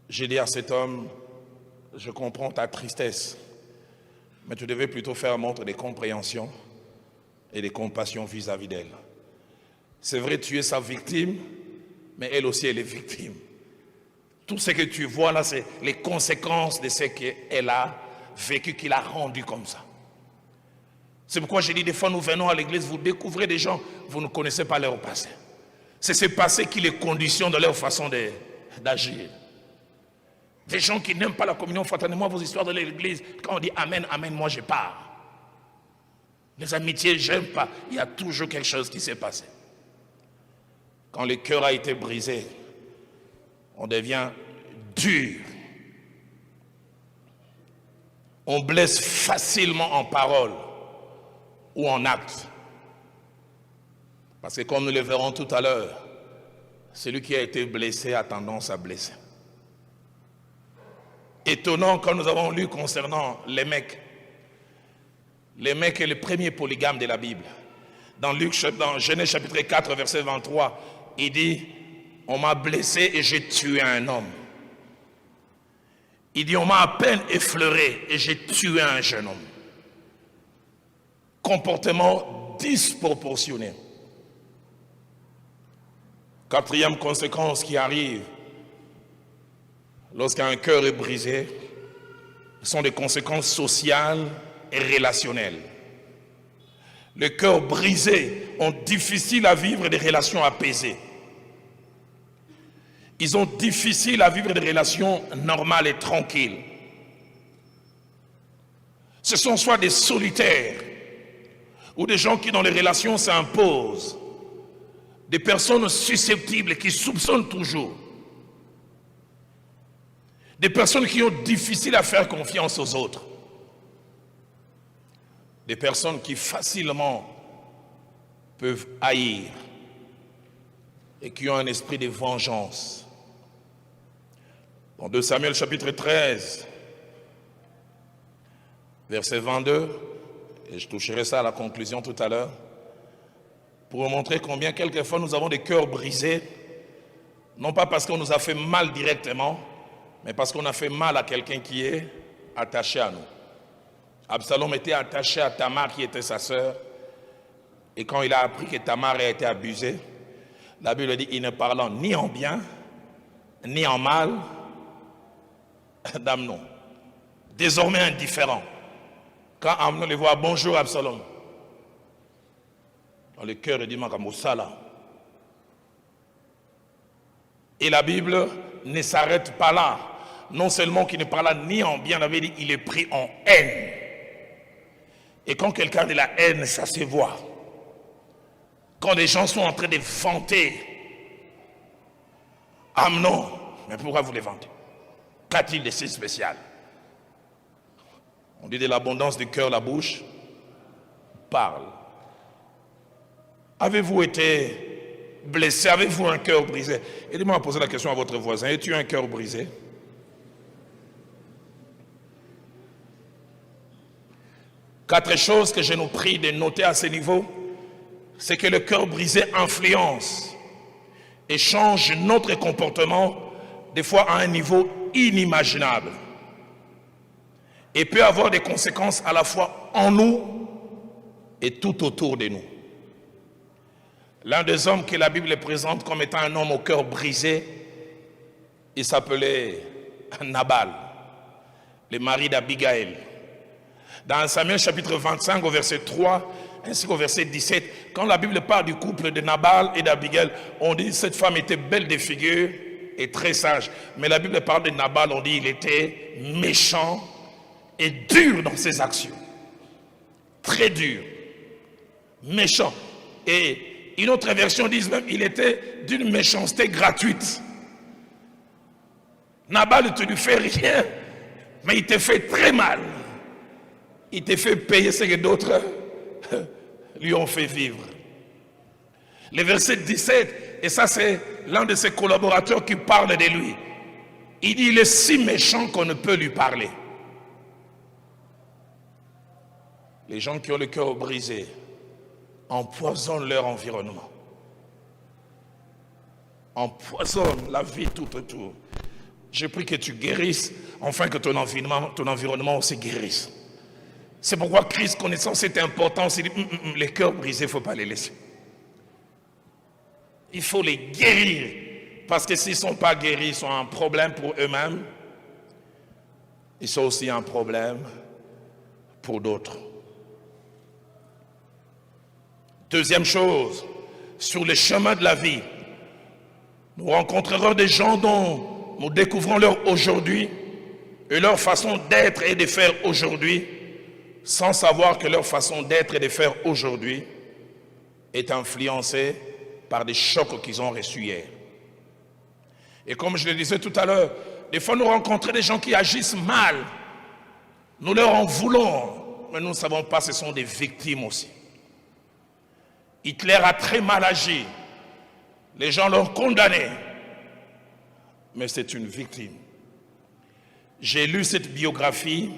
J'ai dit à cet homme, je comprends ta tristesse, mais tu devais plutôt faire montre de compréhension et de compassion vis-à-vis d'elle. C'est vrai, tu es sa victime, mais elle aussi, elle est victime. Tout ce que tu vois là, c'est les conséquences de ce qu'elle a vécu, qui l'a rendu comme ça. C'est pourquoi j'ai dit, des fois nous venons à l'église, vous découvrez des gens, vous ne connaissez pas leur passé. C'est ce passé qui les conditionne de leur façon d'agir. Des gens qui n'aiment pas la communion fraternelle, moi vos histoires de l'église, quand on dit Amen, Amen, moi je pars. Les amitiés, j'aime pas. Il y a toujours quelque chose qui s'est passé. Quand le cœur a été brisé, on devient dur. On blesse facilement en parole ou en acte. Parce que comme nous le verrons tout à l'heure, celui qui a été blessé a tendance à blesser. Étonnant quand nous avons lu concernant les mecs. Les mecs est le premier polygame de la Bible. Dans Genèse chapitre 4, verset 23, il dit, on m'a blessé et j'ai tué un homme. Il dit, on m'a à peine effleuré et j'ai tué un jeune homme. Comportement disproportionné. Quatrième conséquence qui arrive lorsqu'un cœur est brisé, ce sont des conséquences sociales et relationnelles. Les cœurs brisés ont difficile à vivre des relations apaisées. Ils ont difficile à vivre des relations normales et tranquilles. Ce sont soit des solitaires ou des gens qui dans les relations s'imposent, des personnes susceptibles qui soupçonnent toujours, des personnes qui ont difficile à faire confiance aux autres, des personnes qui facilement peuvent haïr et qui ont un esprit de vengeance. Dans 2 Samuel chapitre 13, verset 22, et je toucherai ça à la conclusion tout à l'heure, pour vous montrer combien quelquefois nous avons des cœurs brisés, non pas parce qu'on nous a fait mal directement, mais parce qu'on a fait mal à quelqu'un qui est attaché à nous. Absalom était attaché à Tamar qui était sa sœur, et quand il a appris que Tamar a été abusée, la Bible dit, il ne parlant ni en bien, ni en mal d'Amnon. Désormais indifférent. Quand Amnon le voit, bonjour Absalom. Dans le cœur, il dit, Makamosala. Et la Bible ne s'arrête pas là. Non seulement qu'il ne parla ni en bien, la Bible dit, il est pris en haine. Et quand quelqu'un a de la haine, ça se voit. Quand des gens sont en train de vanter Amnon, mais pourquoi vous les vantez? Qu'a-t-il de si spécial? On dit de l'abondance du cœur, la bouche parle. Avez-vous été blessé? Avez-vous un cœur brisé? Aidez-moi à poser la question à votre voisin. Es-tu un cœur brisé? Quatre choses que je nous prie de noter à ce niveau, c'est que le cœur brisé influence et change notre comportement, des fois à un niveau inimaginable. et peut avoir des conséquences à la fois en nous et tout autour de nous. L'un des hommes que la Bible présente comme étant un homme au cœur brisé, il s'appelait Nabal, le mari d'Abigail. Dans Samuel chapitre 25 au verset 3 ainsi qu'au verset 17, quand la Bible parle du couple de Nabal et d'Abigail, on dit que cette femme était belle de figure et très sage. Mais la Bible parle de Nabal, on dit qu'il était méchant et dur dans ses actions. Très dur, méchant. Et une autre version dit même qu'il était d'une méchanceté gratuite. Nabal ne te lui fait rien, mais il te fait très mal. Il te fait payer ce que d'autres lui ont fait vivre. Le verset 17, et ça c'est l'un de ses collaborateurs qui parle de lui. Il dit, il est si méchant qu'on ne peut lui parler. Les gens qui ont le cœur brisé empoisonnent leur environnement. Empoisonnent la vie tout autour. Je prie que tu guérisses, enfin que ton environnement aussi guérisse. C'est pourquoi Christ, connaissant cette importance, il dit, les cœurs brisés, il ne faut pas les laisser. Il faut les guérir. Parce que s'ils ne sont pas guéris, ils sont un problème pour eux-mêmes. Ils sont aussi un problème pour d'autres. Deuxième chose, sur le chemin de la vie, nous rencontrerons des gens dont nous découvrons leur aujourd'hui et leur façon d'être et de faire aujourd'hui, sans savoir que leur façon d'être et de faire aujourd'hui est influencée par des chocs qu'ils ont reçus hier. Et comme je le disais tout à l'heure, des fois nous rencontrons des gens qui agissent mal. Nous leur en voulons, mais nous ne savons pas, ce sont des victimes aussi. Hitler a très mal agi. Les gens l'ont condamné. Mais c'est une victime. J'ai lu cette biographie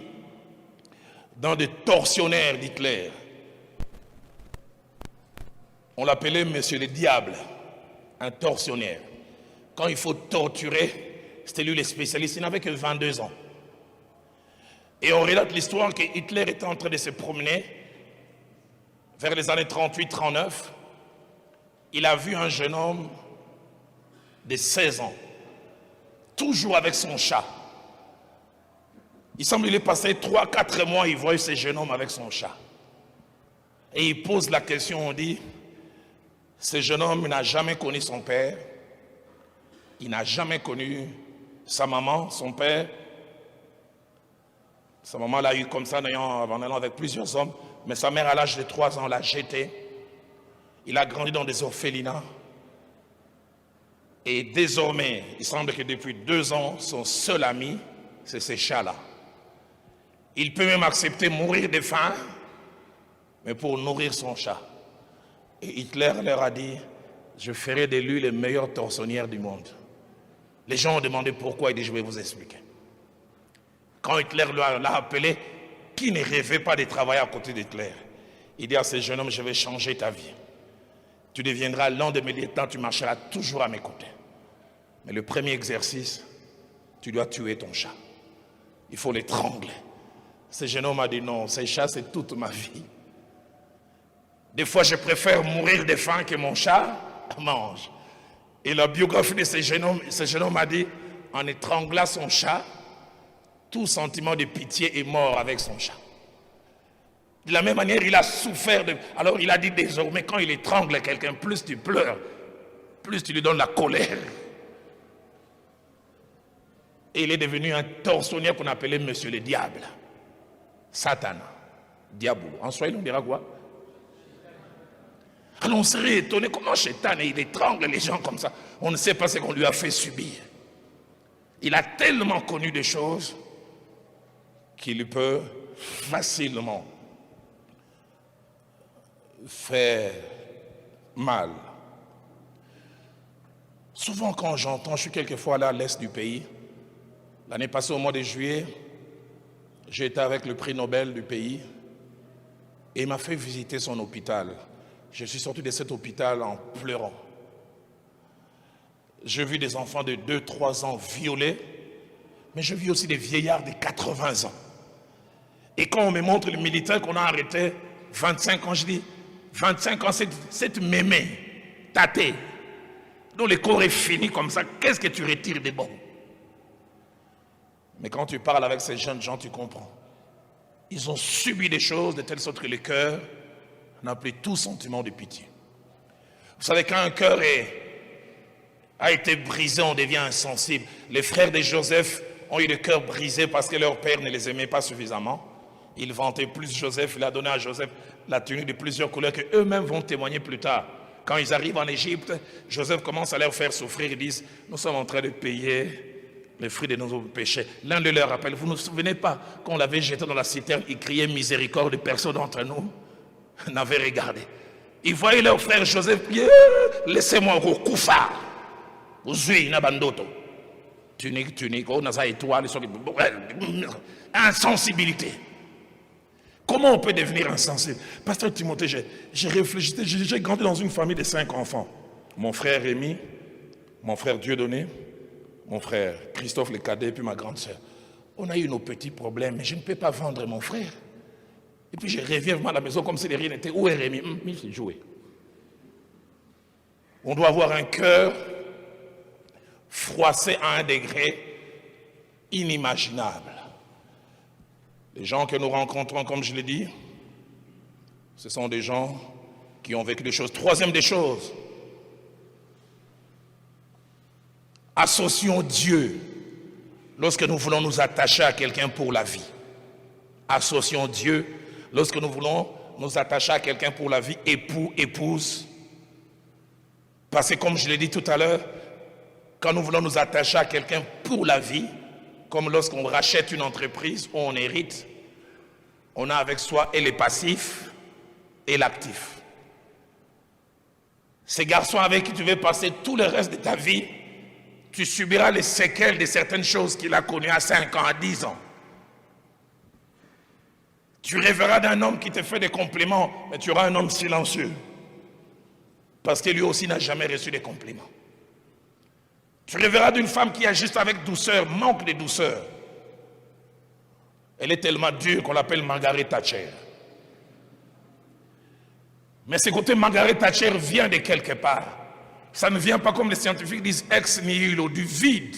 dans des tortionnaires d'Hitler. On l'appelait Monsieur le Diable, un tortionnaire. Quand il faut torturer, c'était lui le spécialiste, il n'avait que 22 ans. Et on relate l'histoire que Hitler était en train de se promener vers les années 38-39. Il a vu un jeune homme de 16 ans, toujours avec son chat. Il semble qu'il est passé 3-4 mois, il voit ce jeune homme avec son chat. Et il pose la question, on dit, ce jeune homme n'a jamais connu son père, il n'a jamais connu sa maman, son père. Sa maman l'a eu comme ça en allant avec plusieurs hommes, mais sa mère à l'âge de 3 ans l'a jeté. Il a grandi dans des orphelinats. Et désormais, il semble que depuis 2 ans, son seul ami, c'est ces chats-là. Il peut même accepter mourir de faim, mais pour nourrir son chat. Et Hitler leur a dit, je ferai de lui le meilleur tortionnaire du monde. Les gens ont demandé pourquoi, il dit, je vais vous expliquer. Quand Hitler l'a appelé, qui ne rêvait pas de travailler à côté d'Hitler? Il dit à ce jeune homme, je vais changer ta vie. Tu deviendras l'un de mes lieutenants, tu marcheras toujours à mes côtés. Mais le premier exercice, tu dois tuer ton chat. Il faut l'étrangler. Ce jeune homme a dit non, ce chat c'est toute ma vie. Des fois je préfère mourir de faim que mon chat mange. Et la biographie de ce jeune homme a dit, en étranglant son chat, tout sentiment de pitié est mort avec son chat. De la même manière, il a souffert de... Alors il a dit désormais, quand il étrangle quelqu'un, plus tu pleures, plus tu lui donnes la colère. Et il est devenu un tortionnaire qu'on appelait Monsieur le Diable. Satan. Diabolo. En swahili, on dira quoi? Alors on serait étonné comment Satan, il étrangle les gens comme ça. On ne sait pas ce qu'on lui a fait subir. Il a tellement connu des choses qu'il peut facilement faire mal. Souvent quand j'entends, je suis quelquefois allé à l'est du pays. L'année passée au mois de juillet, j'ai été avec le prix Nobel du pays et il m'a fait visiter son hôpital. Je suis sorti de cet hôpital en pleurant. J'ai vu des enfants de 2-3 ans violés, mais j'ai vu aussi des vieillards de 80 ans. Et quand on me montre le militaire qu'on a arrêté, 25 ans, je dis, 25 ans, cette mémé, tâté, dont le corps est fini comme ça, qu'est-ce que tu retires de bon? Mais quand tu parles avec ces jeunes gens, tu comprends. Ils ont subi des choses de telle sorte que le cœur n'a plus tout sentiment de pitié. Vous savez, quand un cœur a été brisé, on devient insensible. Les frères de Joseph ont eu le cœur brisé parce que leur père ne les aimait pas suffisamment. Ils vantaient plus Joseph, il a donné à Joseph la tenue de plusieurs couleurs que eux-mêmes vont témoigner plus tard. Quand ils arrivent en Égypte, Joseph commence à leur faire souffrir. Ils disent, nous sommes en train de payer les fruits de nos péchés. L'un de leur rappelle, vous ne vous souvenez pas qu'on l'avait jeté dans la citerne, il criait miséricorde, personne d'entre nous n'avait regardé. Ils voyaient leur frère Joseph, laissez-moi au koufa. Tunique, on a ça étoile, insensibilité. Comment on peut devenir insensible? Pasteur Timothée, j'ai réfléchi, j'ai grandi dans une famille de 5 enfants. Mon frère Rémi, mon frère Dieudonné, mon frère Christophe le cadet, puis ma grande sœur. On a eu nos petits problèmes, mais je ne peux pas vendre mon frère. Et puis je reviens à la maison comme si de rien n'était. Où est Rémi? Il s'est joué. On doit avoir un cœur froissé à un degré inimaginable. Les gens que nous rencontrons, comme je l'ai dit, ce sont des gens qui ont vécu des choses. Troisième des choses, associons Dieu lorsque nous voulons nous attacher à quelqu'un pour la vie. Associons Dieu lorsque nous voulons nous attacher à quelqu'un pour la vie, époux, épouse. Parce que comme je l'ai dit tout à l'heure, quand nous voulons nous attacher à quelqu'un pour la vie, comme lorsqu'on rachète une entreprise ou on hérite, on a avec soi et les passifs et l'actif. Ces garçons avec qui tu veux passer tout le reste de ta vie, tu subiras les séquelles de certaines choses qu'il a connues à 5 ans, à 10 ans. Tu rêveras d'un homme qui te fait des compliments, mais tu auras un homme silencieux. Parce que lui aussi n'a jamais reçu des compliments. Tu rêveras d'une femme qui agit avec douceur, manque de douceur. Elle est tellement dure qu'on l'appelle Margaret Thatcher. Mais ce côté Margaret Thatcher vient de quelque part. Ça ne vient pas comme les scientifiques disent ex nihilo, du vide.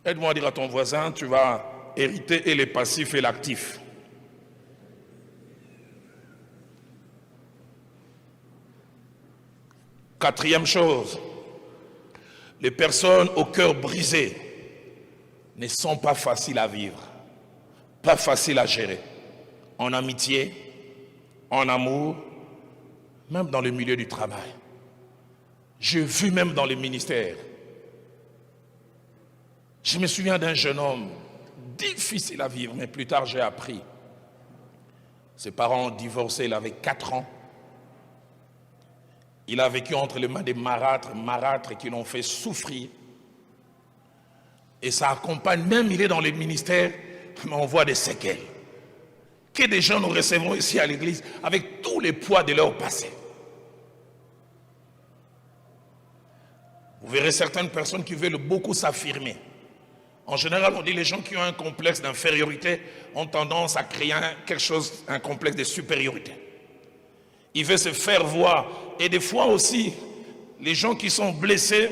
Aide-moi à dire à ton voisin, tu vas hériter et les passifs et l'actif. Quatrième chose, les personnes au cœur brisé ne sont pas faciles à vivre, pas faciles à gérer. En amitié, en amour, même dans le milieu du travail. J'ai vu même dans les ministères. Je me souviens d'un jeune homme difficile à vivre, mais plus tard j'ai appris. Ses parents ont divorcé, il avait 4 ans. Il a vécu entre les mains des marâtres qui l'ont fait souffrir. Et ça accompagne, même il est dans les ministères, mais on voit des séquelles. Que des gens nous recevront ici à l'église avec tous les poids de leur passé. Vous verrez certaines personnes qui veulent beaucoup s'affirmer. En général, on dit que les gens qui ont un complexe d'infériorité ont tendance à créer un complexe de supériorité. Il veut se faire voir. Et des fois aussi, les gens qui sont blessés,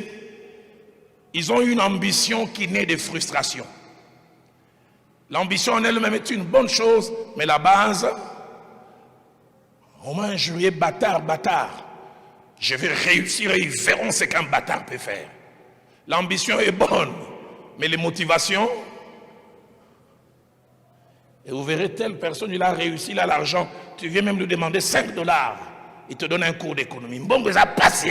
ils ont une ambition qui naît de frustration. L'ambition en elle-même est une bonne chose, mais la base, on m'a injurié, bâtard. Je vais réussir et ils verront ce qu'un bâtard peut faire. L'ambition est bonne, mais les motivations, et vous verrez telle personne, il a réussi, il a l'argent, tu viens même lui demander $5, il te donne un cours d'économie. Bon, ça passe.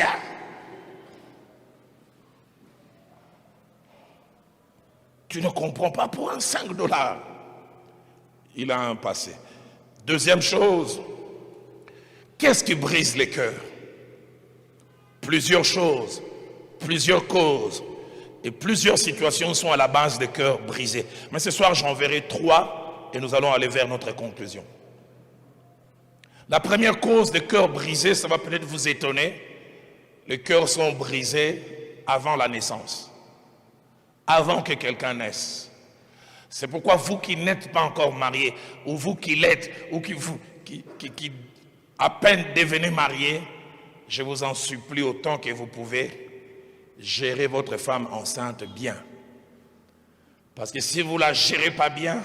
Tu ne comprends pas, pour un $5, il a un passé. Deuxième chose, qu'est-ce qui brise les cœurs? Plusieurs choses, plusieurs causes et plusieurs situations sont à la base des cœurs brisés. Mais ce soir, j'en verrai 3 et nous allons aller vers notre conclusion. La première cause des cœurs brisés, ça va peut-être vous étonner. Les cœurs sont brisés avant la naissance, avant que quelqu'un naisse. C'est pourquoi vous qui n'êtes pas encore mariés, ou vous qui l'êtes, ou qui à peine devenez mariés, je vous en supplie autant que vous pouvez, gérez votre femme enceinte bien. Parce que si vous ne la gérez pas bien,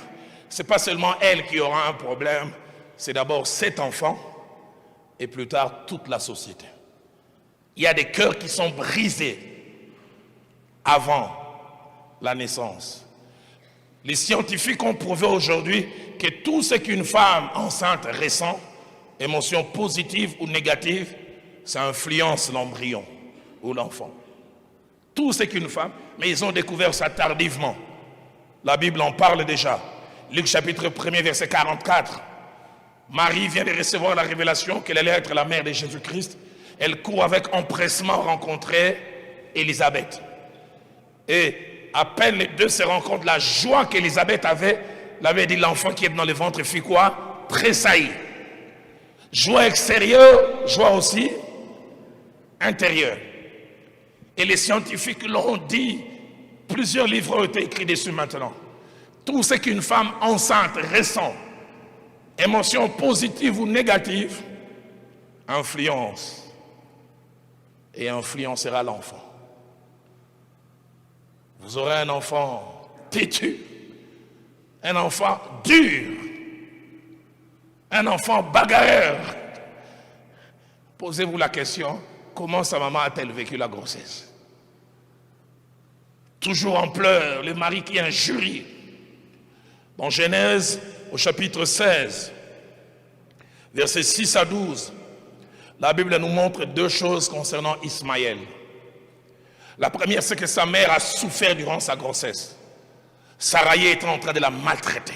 ce n'est pas seulement elle qui aura un problème, c'est d'abord cet enfant et plus tard toute la société. Il y a des cœurs qui sont brisés avant la naissance. Les scientifiques ont prouvé aujourd'hui que tout ce qu'une femme enceinte ressent, émotions positives ou négatives, ça influence l'embryon ou l'enfant. Tout ce qu'une femme, mais ils ont découvert ça tardivement. La Bible en parle déjà. Luc chapitre 1er verset 44. Marie vient de recevoir la révélation qu'elle allait être la mère de Jésus-Christ. Elle court avec empressement rencontrer Élisabeth. Et à peine les deux se rencontrent, la joie qu'Élisabeth avait, l'avait dit l'enfant qui est dans le ventre fit quoi? Tressaillit. Joie extérieure, joie aussi intérieure. Et les scientifiques l'ont dit, plusieurs livres ont été écrits dessus maintenant. Tout ce qu'une femme enceinte ressent, émotions positives ou négatives, influence et influencera l'enfant. Vous aurez un enfant têtu, un enfant dur, un enfant bagarreur. Posez-vous la question, comment sa maman a-t-elle vécu la grossesse? Toujours en pleurs, le mari qui injurie. Dans Genèse, au chapitre 16, versets 6 à 12, la Bible nous montre deux choses concernant Ismaël. La première, c'est que sa mère a souffert durant sa grossesse. Saraï était en train de la maltraiter.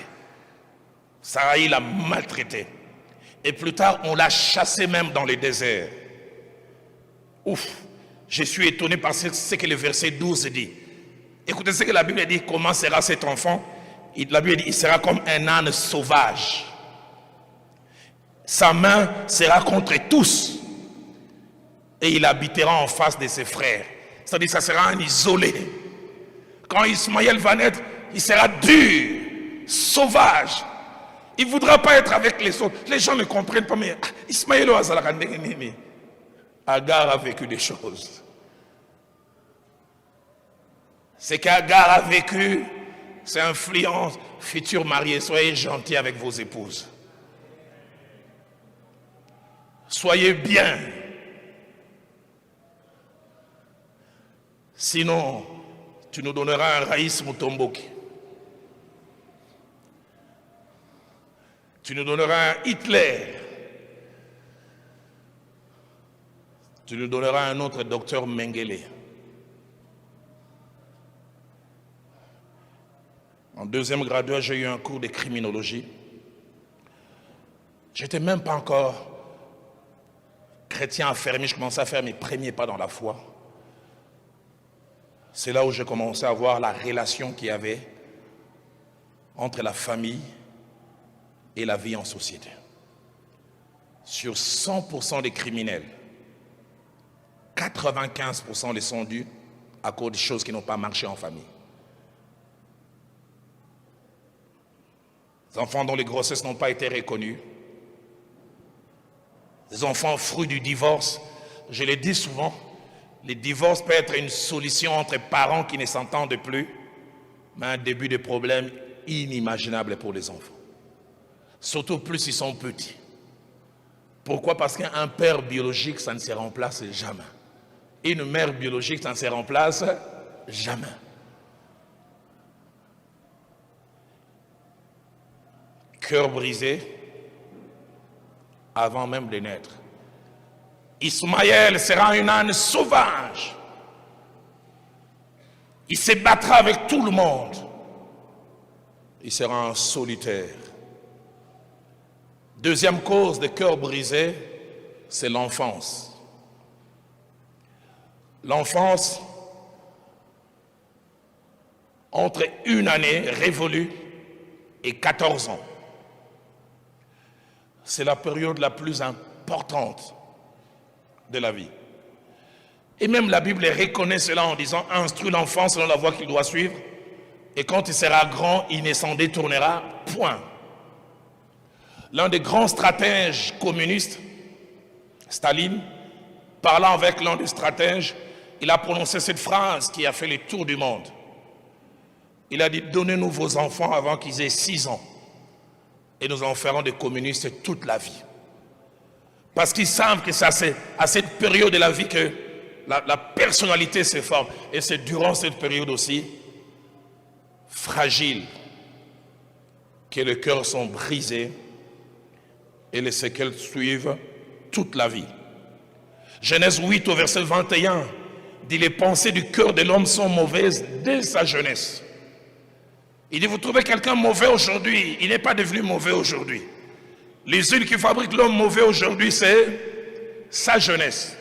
Saraï l'a maltraitée. Et plus tard, on l'a chassée même dans les déserts. Ouf, je suis étonné par ce que le verset 12 dit. Écoutez ce que la Bible dit, comment sera cet enfant? La Bible dit, il sera comme un âne sauvage. Sa main sera contre tous. Et il habitera en face de ses frères. C'est-à-dire que ça sera un isolé. Quand Ismaël va naître, il sera dur, sauvage. Il ne voudra pas être avec les autres. Les gens ne comprennent pas, mais Ismaël Agar a vécu des choses. Ce qu'Agar a vécu, c'est influence. Futurs mariés, soyez gentils avec vos épouses. Soyez bien. Sinon, tu nous donneras un Raïs Mutomboki. Tu nous donneras un Hitler. Tu nous donneras un autre docteur Mengele. En deuxième graduat, j'ai eu un cours de criminologie. Je n'étais même pas encore chrétien affermi, je commençais à faire mes premiers pas dans la foi. C'est là où j'ai commencé à voir la relation qu'il y avait entre la famille et la vie en société. Sur 100% des criminels, 95% les sont dus à cause de choses qui n'ont pas marché en famille. Des enfants dont les grossesses n'ont pas été reconnues, des enfants fruits du divorce. Je le dis souvent, le divorce peut être une solution entre parents qui ne s'entendent plus, mais un début de problème inimaginable pour les enfants. Surtout plus ils sont petits. Pourquoi? Parce qu'un père biologique, ça ne se remplace jamais. Une mère biologique, ça ne se remplace jamais. Cœur brisé avant même de naître. Ismaël sera un âne sauvage. Il se battra avec tout le monde. Il sera un solitaire. Deuxième cause de cœur brisé, c'est l'enfance. L'enfance, entre une année révolue et 14 ans. C'est la période la plus importante de la vie. Et même la Bible reconnaît cela en disant « Instruis l'enfant selon la voie qu'il doit suivre, Et quand il sera grand, il ne s'en détournera point. L'un des grands stratèges communistes, Staline, parlant avec l'un des stratèges, il a prononcé cette phrase qui a fait le tour du monde. Il a dit, donnez-nous vos enfants avant qu'ils aient 6 ans. Et nous en ferons des communistes toute la vie. Parce qu'ils savent que c'est à cette période de la vie que la personnalité se forme. Et c'est durant cette période aussi, fragile, que les cœurs sont brisés et les séquelles suivent toute la vie. Genèse 8 au verset 21 dit, les pensées du cœur de l'homme sont mauvaises dès sa jeunesse. Il dit, vous trouvez quelqu'un mauvais aujourd'hui, il n'est pas devenu mauvais aujourd'hui. L'usine qui fabrique l'homme mauvais aujourd'hui, c'est sa jeunesse.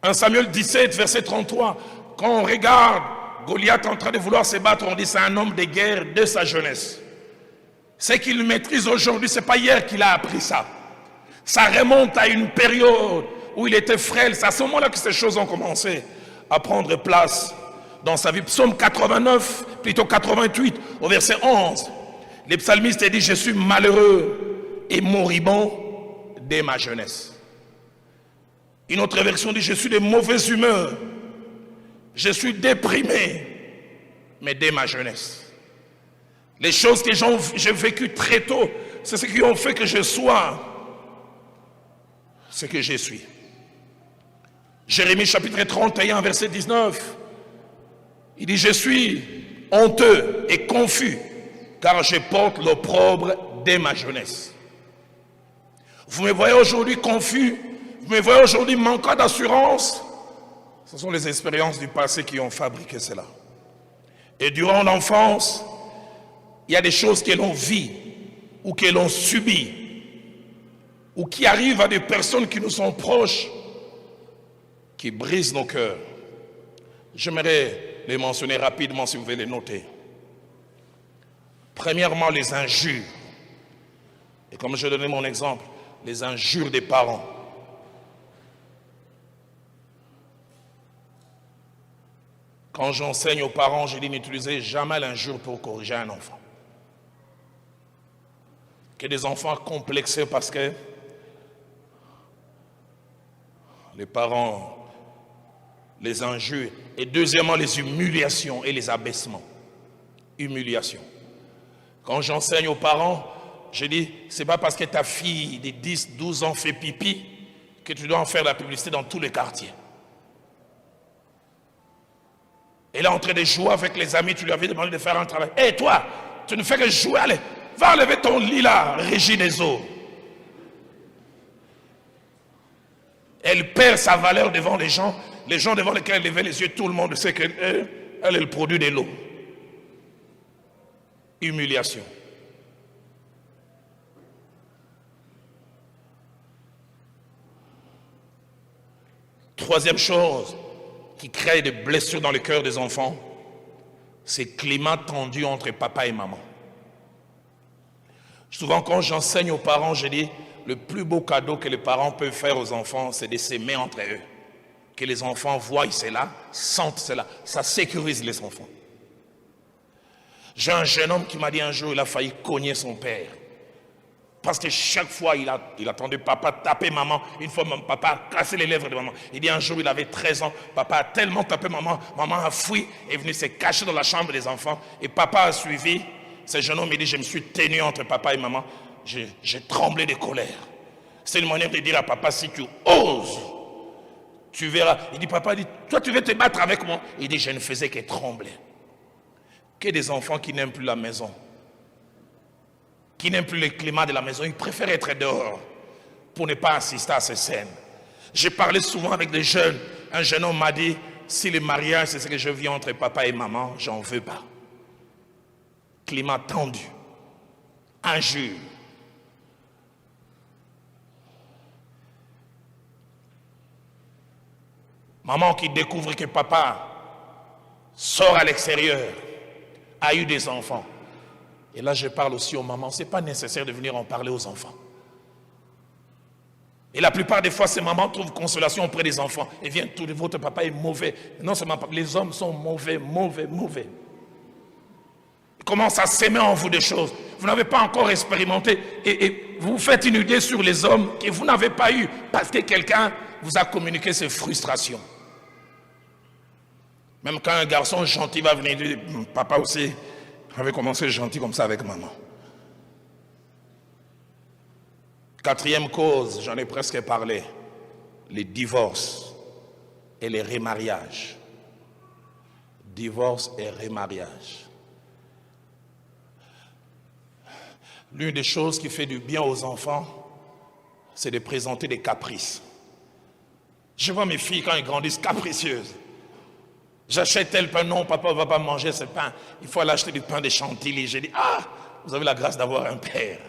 1 Samuel 17, verset 33, quand on regarde Goliath en train de vouloir se battre, on dit c'est un homme de guerre de sa jeunesse. Ce qu'il maîtrise aujourd'hui, ce n'est pas hier qu'il a appris ça. Ça remonte à une période où il était frêle. C'est à ce moment-là que ces choses ont commencé à prendre place dans sa vie. Psaume 89, plutôt 88, au verset 11. Le psalmiste dit, je suis malheureux et moribond dès ma jeunesse. Une autre version dit, je suis de mauvaise humeur. Je suis déprimé, mais dès ma jeunesse. Les choses que j'ai vécues très tôt, c'est ce qui ont fait que je sois ce que je suis. Jérémie chapitre 31, verset 19. Il dit, je suis honteux et confus, car je porte l'opprobre dès ma jeunesse. Vous me voyez aujourd'hui confus, vous me voyez aujourd'hui manquant d'assurance. Ce sont les expériences du passé qui ont fabriqué cela. Et durant l'enfance, il y a des choses que l'on vit ou que l'on subit ou qui arrivent à des personnes qui nous sont proches, qui brisent nos cœurs. J'aimerais les mentionner rapidement si vous voulez les noter. Premièrement, les injures. Et comme je donnais mon exemple, les injures des parents. Quand j'enseigne aux parents, je dis n'utilisez jamais l'injure pour corriger un enfant. Que des enfants complexés parce que les parents les injures. Et deuxièmement, les humiliations et les abaissements. Humiliation. Quand j'enseigne aux parents, je dis, c'est pas parce que ta fille de 10, 12 ans fait pipi que tu dois en faire la publicité dans tous les quartiers. Elle est en train de jouer avec les amis, tu lui avais demandé de faire un travail. Hé, toi, tu ne fais que jouer, allez, va enlever ton lit là, Régie des eaux. Elle perd sa valeur devant les gens devant lesquels elle levait les yeux, tout le monde sait qu'elle est le produit de l'eau. Humiliation. Troisième chose qui crée des blessures dans le cœur des enfants, c'est le climat tendu entre papa et maman. Souvent quand j'enseigne aux parents, je dis, le plus beau cadeau que les parents peuvent faire aux enfants, c'est de s'aimer entre eux. Que les enfants voient cela, sentent cela. Ça sécurise les enfants. J'ai un jeune homme qui m'a dit un jour, il a failli cogner son père. Parce que chaque fois, il attendait papa taper maman. Une fois, papa a cassé les lèvres de maman. Il dit un jour, il avait 13 ans. Papa a tellement tapé maman. Maman a fui et est venue se cacher dans la chambre des enfants. Et papa a suivi. Ce jeune homme, il dit, je me suis tenu entre papa et maman. J'ai tremblé de colère. C'est une manière de dire à papa, si tu oses, tu verras. Il dit, papa, toi tu veux te battre avec moi. Il dit, je ne faisais que trembler. Que des enfants qui n'aiment plus la maison, qui n'aiment plus le climat de la maison, ils préfèrent être dehors pour ne pas assister à ces scènes. J'ai parlé souvent avec des jeunes. Un jeune homme m'a dit, si le mariage c'est ce que je vis entre papa et maman, j'en veux pas. Climat tendu, injure. Maman qui découvre que papa sort à l'extérieur, a eu des enfants. Et là, je parle aussi aux mamans. Ce n'est pas nécessaire de venir en parler aux enfants. Et la plupart des fois, ces mamans trouvent consolation auprès des enfants. Et viennent, tout votre papa est mauvais. Non seulement les hommes sont mauvais, mauvais, mauvais. commence à s'aimer en vous des choses. Vous n'avez pas encore expérimenté et vous faites une idée sur les hommes que vous n'avez pas eu parce que quelqu'un vous a communiqué ses frustrations. Même quand un garçon gentil va venir dire, papa aussi avait commencé gentil comme ça avec maman. Quatrième cause, j'en ai presque parlé, les divorces et les remariages. Divorce et remariage. L'une des choses qui fait du bien aux enfants, c'est de présenter des caprices. Je vois mes filles quand elles grandissent capricieuses. J'achète tel pain, non, papa ne va pas manger ce pain. Il faut aller acheter du pain de chantilly. J'ai dit, ah, vous avez la grâce d'avoir un père.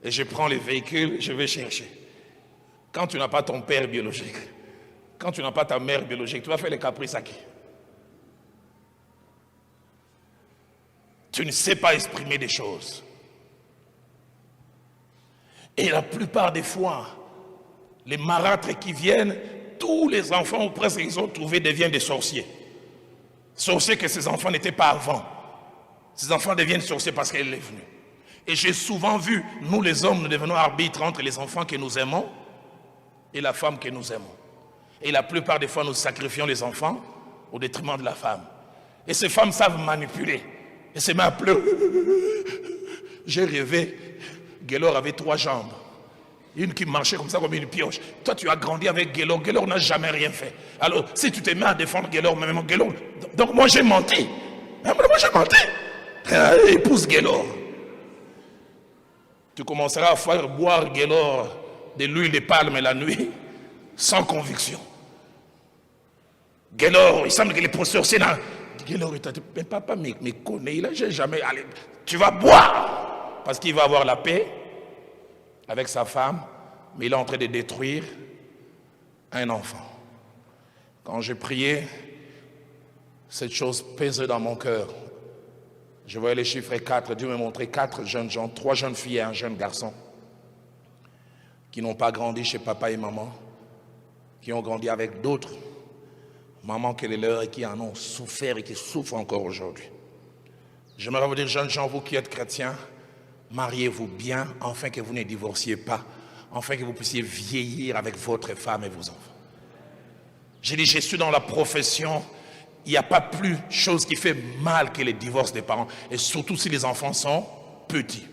Et je prends les véhicules, je vais chercher. Quand tu n'as pas ton père biologique, quand tu n'as pas ta mère biologique, tu vas faire les caprices à qui? Tu ne sais pas exprimer des choses. Et la plupart des fois, les marâtres qui viennent, tous les enfants ou presque qu'ils ont trouvés deviennent des sorciers. Sorciers que ces enfants n'étaient pas avant. Ces enfants deviennent sorciers parce qu'elle est venue. Et j'ai souvent vu, nous les hommes, nous devenons arbitres entre les enfants que nous aimons et la femme que nous aimons. Et la plupart des fois, nous sacrifions les enfants au détriment de la femme. Et ces femmes savent manipuler. Et c'est ma pleurer. J'ai rêvé, Guélor avait 3 jambes. Une qui marchait comme ça, comme une pioche. Toi, tu as grandi avec Guélor. Guélor n'a jamais rien fait. Alors, si tu t'es mis à défendre Guélor, même Guélor... Donc, moi, j'ai menti. Moi, j'ai menti. Épouse Guélor. Tu commenceras à faire boire Guélor de l'huile de palme la nuit, sans conviction. Guélor, il semble que les professeurs, c'est là. Guélor, il t'a dit, mais papa me connaît, là, j'ai jamais allé. Tu vas boire, parce qu'il va avoir la paix avec sa femme, mais il est en train de détruire un enfant. Quand j'ai prié, cette chose pesait dans mon cœur. Je voyais les chiffres 4, Dieu m'a montré 4 jeunes gens, 3 jeunes filles et un jeune garçon, qui n'ont pas grandi chez papa et maman, qui ont grandi avec d'autres mamans que les leurs et qui en ont souffert et qui souffrent encore aujourd'hui. J'aimerais vous dire, jeunes gens, vous qui êtes chrétiens, mariez-vous bien, afin que vous ne divorciez pas, afin que vous puissiez vieillir avec votre femme et vos enfants. J'ai dit, je suis dans la profession, il n'y a pas plus chose qui fait mal que les divorces des parents, et surtout si les enfants sont petits.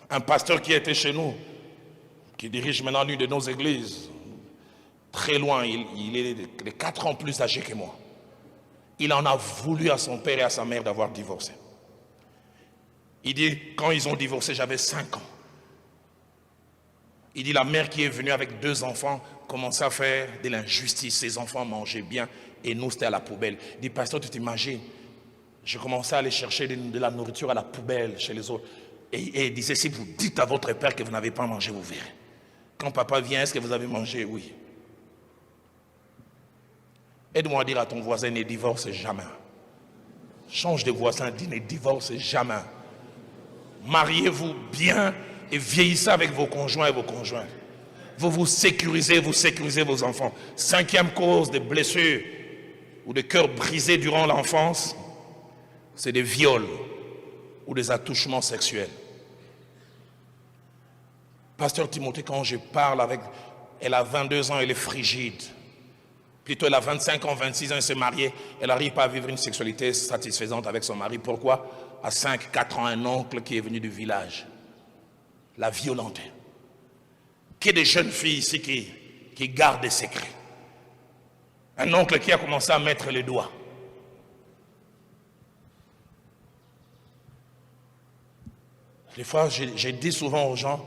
Un pasteur qui était chez nous, qui dirige maintenant l'une de nos églises, très loin, il est de 4 ans plus âgé que moi. Il en a voulu à son père et à sa mère d'avoir divorcé. Il dit, quand ils ont divorcé, j'avais 5 ans. Il dit, la mère qui est venue avec 2 enfants commençait à faire de l'injustice. Ses enfants mangeaient bien et nous, c'était à la poubelle. Il dit, pasteur, tu t'imagines, je commençais à aller chercher de la nourriture à la poubelle chez les autres. Et il disait, si vous dites à votre père que vous n'avez pas mangé, vous verrez. Quand papa vient, est-ce que vous avez mangé? Oui. Aide-moi à dire à ton voisin, ne divorce jamais. Change de voisin, dis ne divorce jamais. Mariez-vous bien et vieillissez avec vos conjoints et vos conjointes. Vous sécurisez vos enfants. 5e cause de blessures ou de cœurs brisés durant l'enfance, c'est des viols ou des attouchements sexuels. Pasteur Timothée, quand je parle avec, elle a 22 ans, elle est frigide. Plutôt, elle a 25 ans, 26 ans, elle s'est mariée. Elle n'arrive pas à vivre une sexualité satisfaisante avec son mari. Pourquoi? À 5, 4 ans, un oncle qui est venu du village l'a violenté. Qu'il y ait des jeunes filles ici qui gardent des secrets. Un oncle qui a commencé à mettre les doigts. Des fois, j'ai dit souvent aux gens,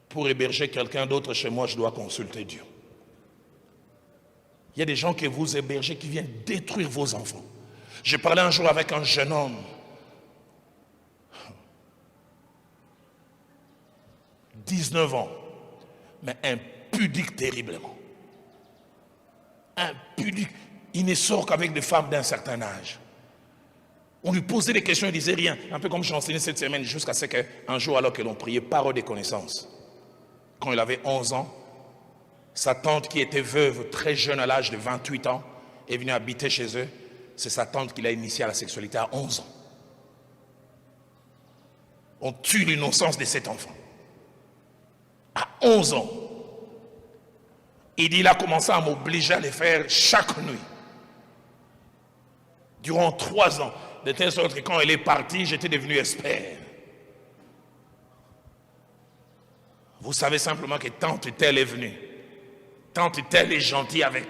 pour héberger quelqu'un d'autre chez moi, je dois consulter Dieu. Il y a des gens que vous hébergez qui viennent détruire vos enfants. J'ai parlé un jour avec un jeune homme. 19 ans, mais impudique terriblement. Impudique. Il ne sort qu'avec des femmes d'un certain âge. On lui posait des questions, il ne disait rien. Un peu comme j'ai enseigné cette semaine, jusqu'à ce qu'un jour, alors que l'on priait, parole des connaissances. Quand il avait 11 ans, sa tante qui était veuve, très jeune à l'âge de 28 ans, est venue habiter chez eux. c'est sa tante qui l'a initié à la sexualité à 11 ans. On tue l'innocence de cet enfant. À 11 ans. Il dit, il a commencé à m'obliger à les faire chaque nuit. Durant 3 ans. De telle sorte que quand elle est partie, j'étais devenu expert. Vous savez simplement que tante telle est venue. Tante telle est gentille avec.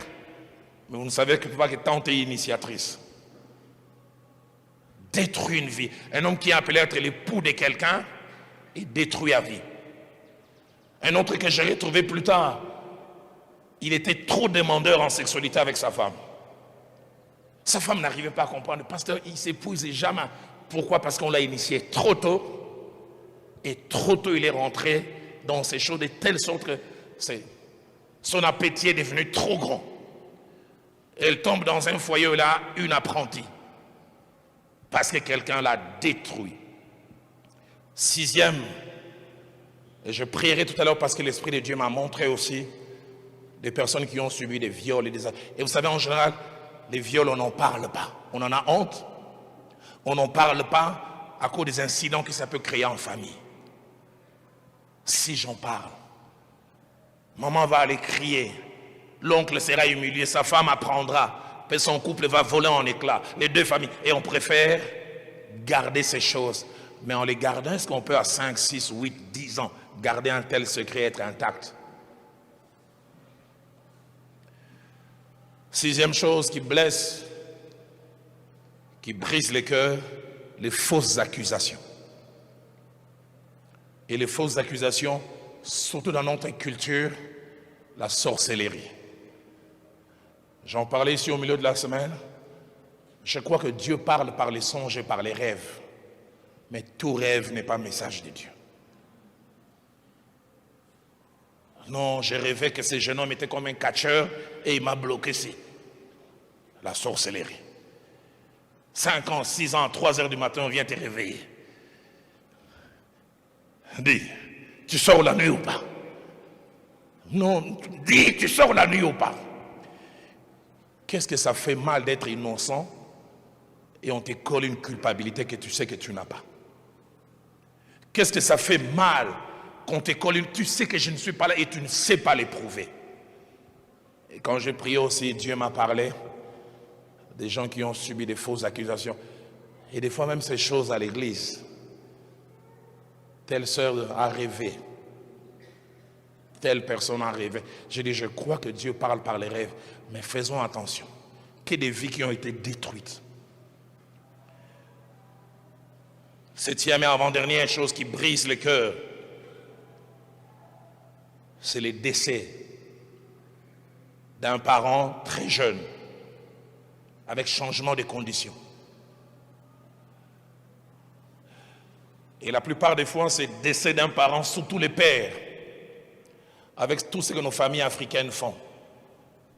Mais vous ne savez pas que tante est initiatrice. Détruit une vie. Un homme qui est appelé à être l'époux de quelqu'un et détruit la vie. Un autre que j'ai retrouvé plus tard, il était trop demandeur en sexualité avec sa femme. Sa femme n'arrivait pas à comprendre. Le pasteur, il ne s'épousait jamais. Pourquoi? Parce qu'on l'a initié trop tôt. Et trop tôt, il est rentré dans ces choses de telle sorte que son appétit est devenu trop grand. Elle tombe dans un foyer où là, une apprentie. Parce que quelqu'un l'a détruit. 6e, et je prierai tout à l'heure parce que l'Esprit de Dieu m'a montré aussi des personnes qui ont subi des viols. Et vous savez, en général, les viols, on n'en parle pas. On en a honte. On n'en parle pas à cause des incidents que ça peut créer en famille. Si j'en parle, maman va aller crier. L'oncle sera humilié, sa femme apprendra. Puis son couple va voler en éclats. Les deux familles. Et on préfère garder ces choses. Mais en les gardant, est-ce qu'on peut à 5, 6, 8, 10 ans garder un tel secret et être intact? 6e chose qui blesse, qui brise les cœurs, les fausses accusations. Et les fausses accusations, surtout dans notre culture, la sorcellerie. J'en parlais ici au milieu de la semaine. Je crois que Dieu parle par les songes et par les rêves. Mais tout rêve n'est pas message de Dieu. Non, j'ai rêvé que ce jeune homme était comme un catcheur et il m'a bloqué ici. La sorcellerie. 5 ans, 6 ans, 3 heures du matin, on vient te réveiller. Dis, tu sors la nuit ou pas? Non, dis, tu sors la nuit ou pas? Qu'est-ce que ça fait mal d'être innocent et on te colle une culpabilité que tu sais que tu n'as pas? Qu'est-ce que ça fait mal qu'on te colle une... Tu sais que je ne suis pas là et tu ne sais pas l'éprouver. Et quand j'ai prié aussi, Dieu m'a parlé des gens qui ont subi des fausses accusations. Et des fois même ces choses à l'église. Telle sœur a rêvé. Telle personne a rêvé. J'ai dit, je crois que Dieu parle par les rêves. Mais faisons attention. Qu'il y ait des vies qui ont été détruites. 7e et avant-dernière chose qui brise le cœur, c'est les décès d'un parent très jeune, avec changement de conditions. Et la plupart des fois, c'est le décès d'un parent, surtout les pères, avec tout ce que nos familles africaines font.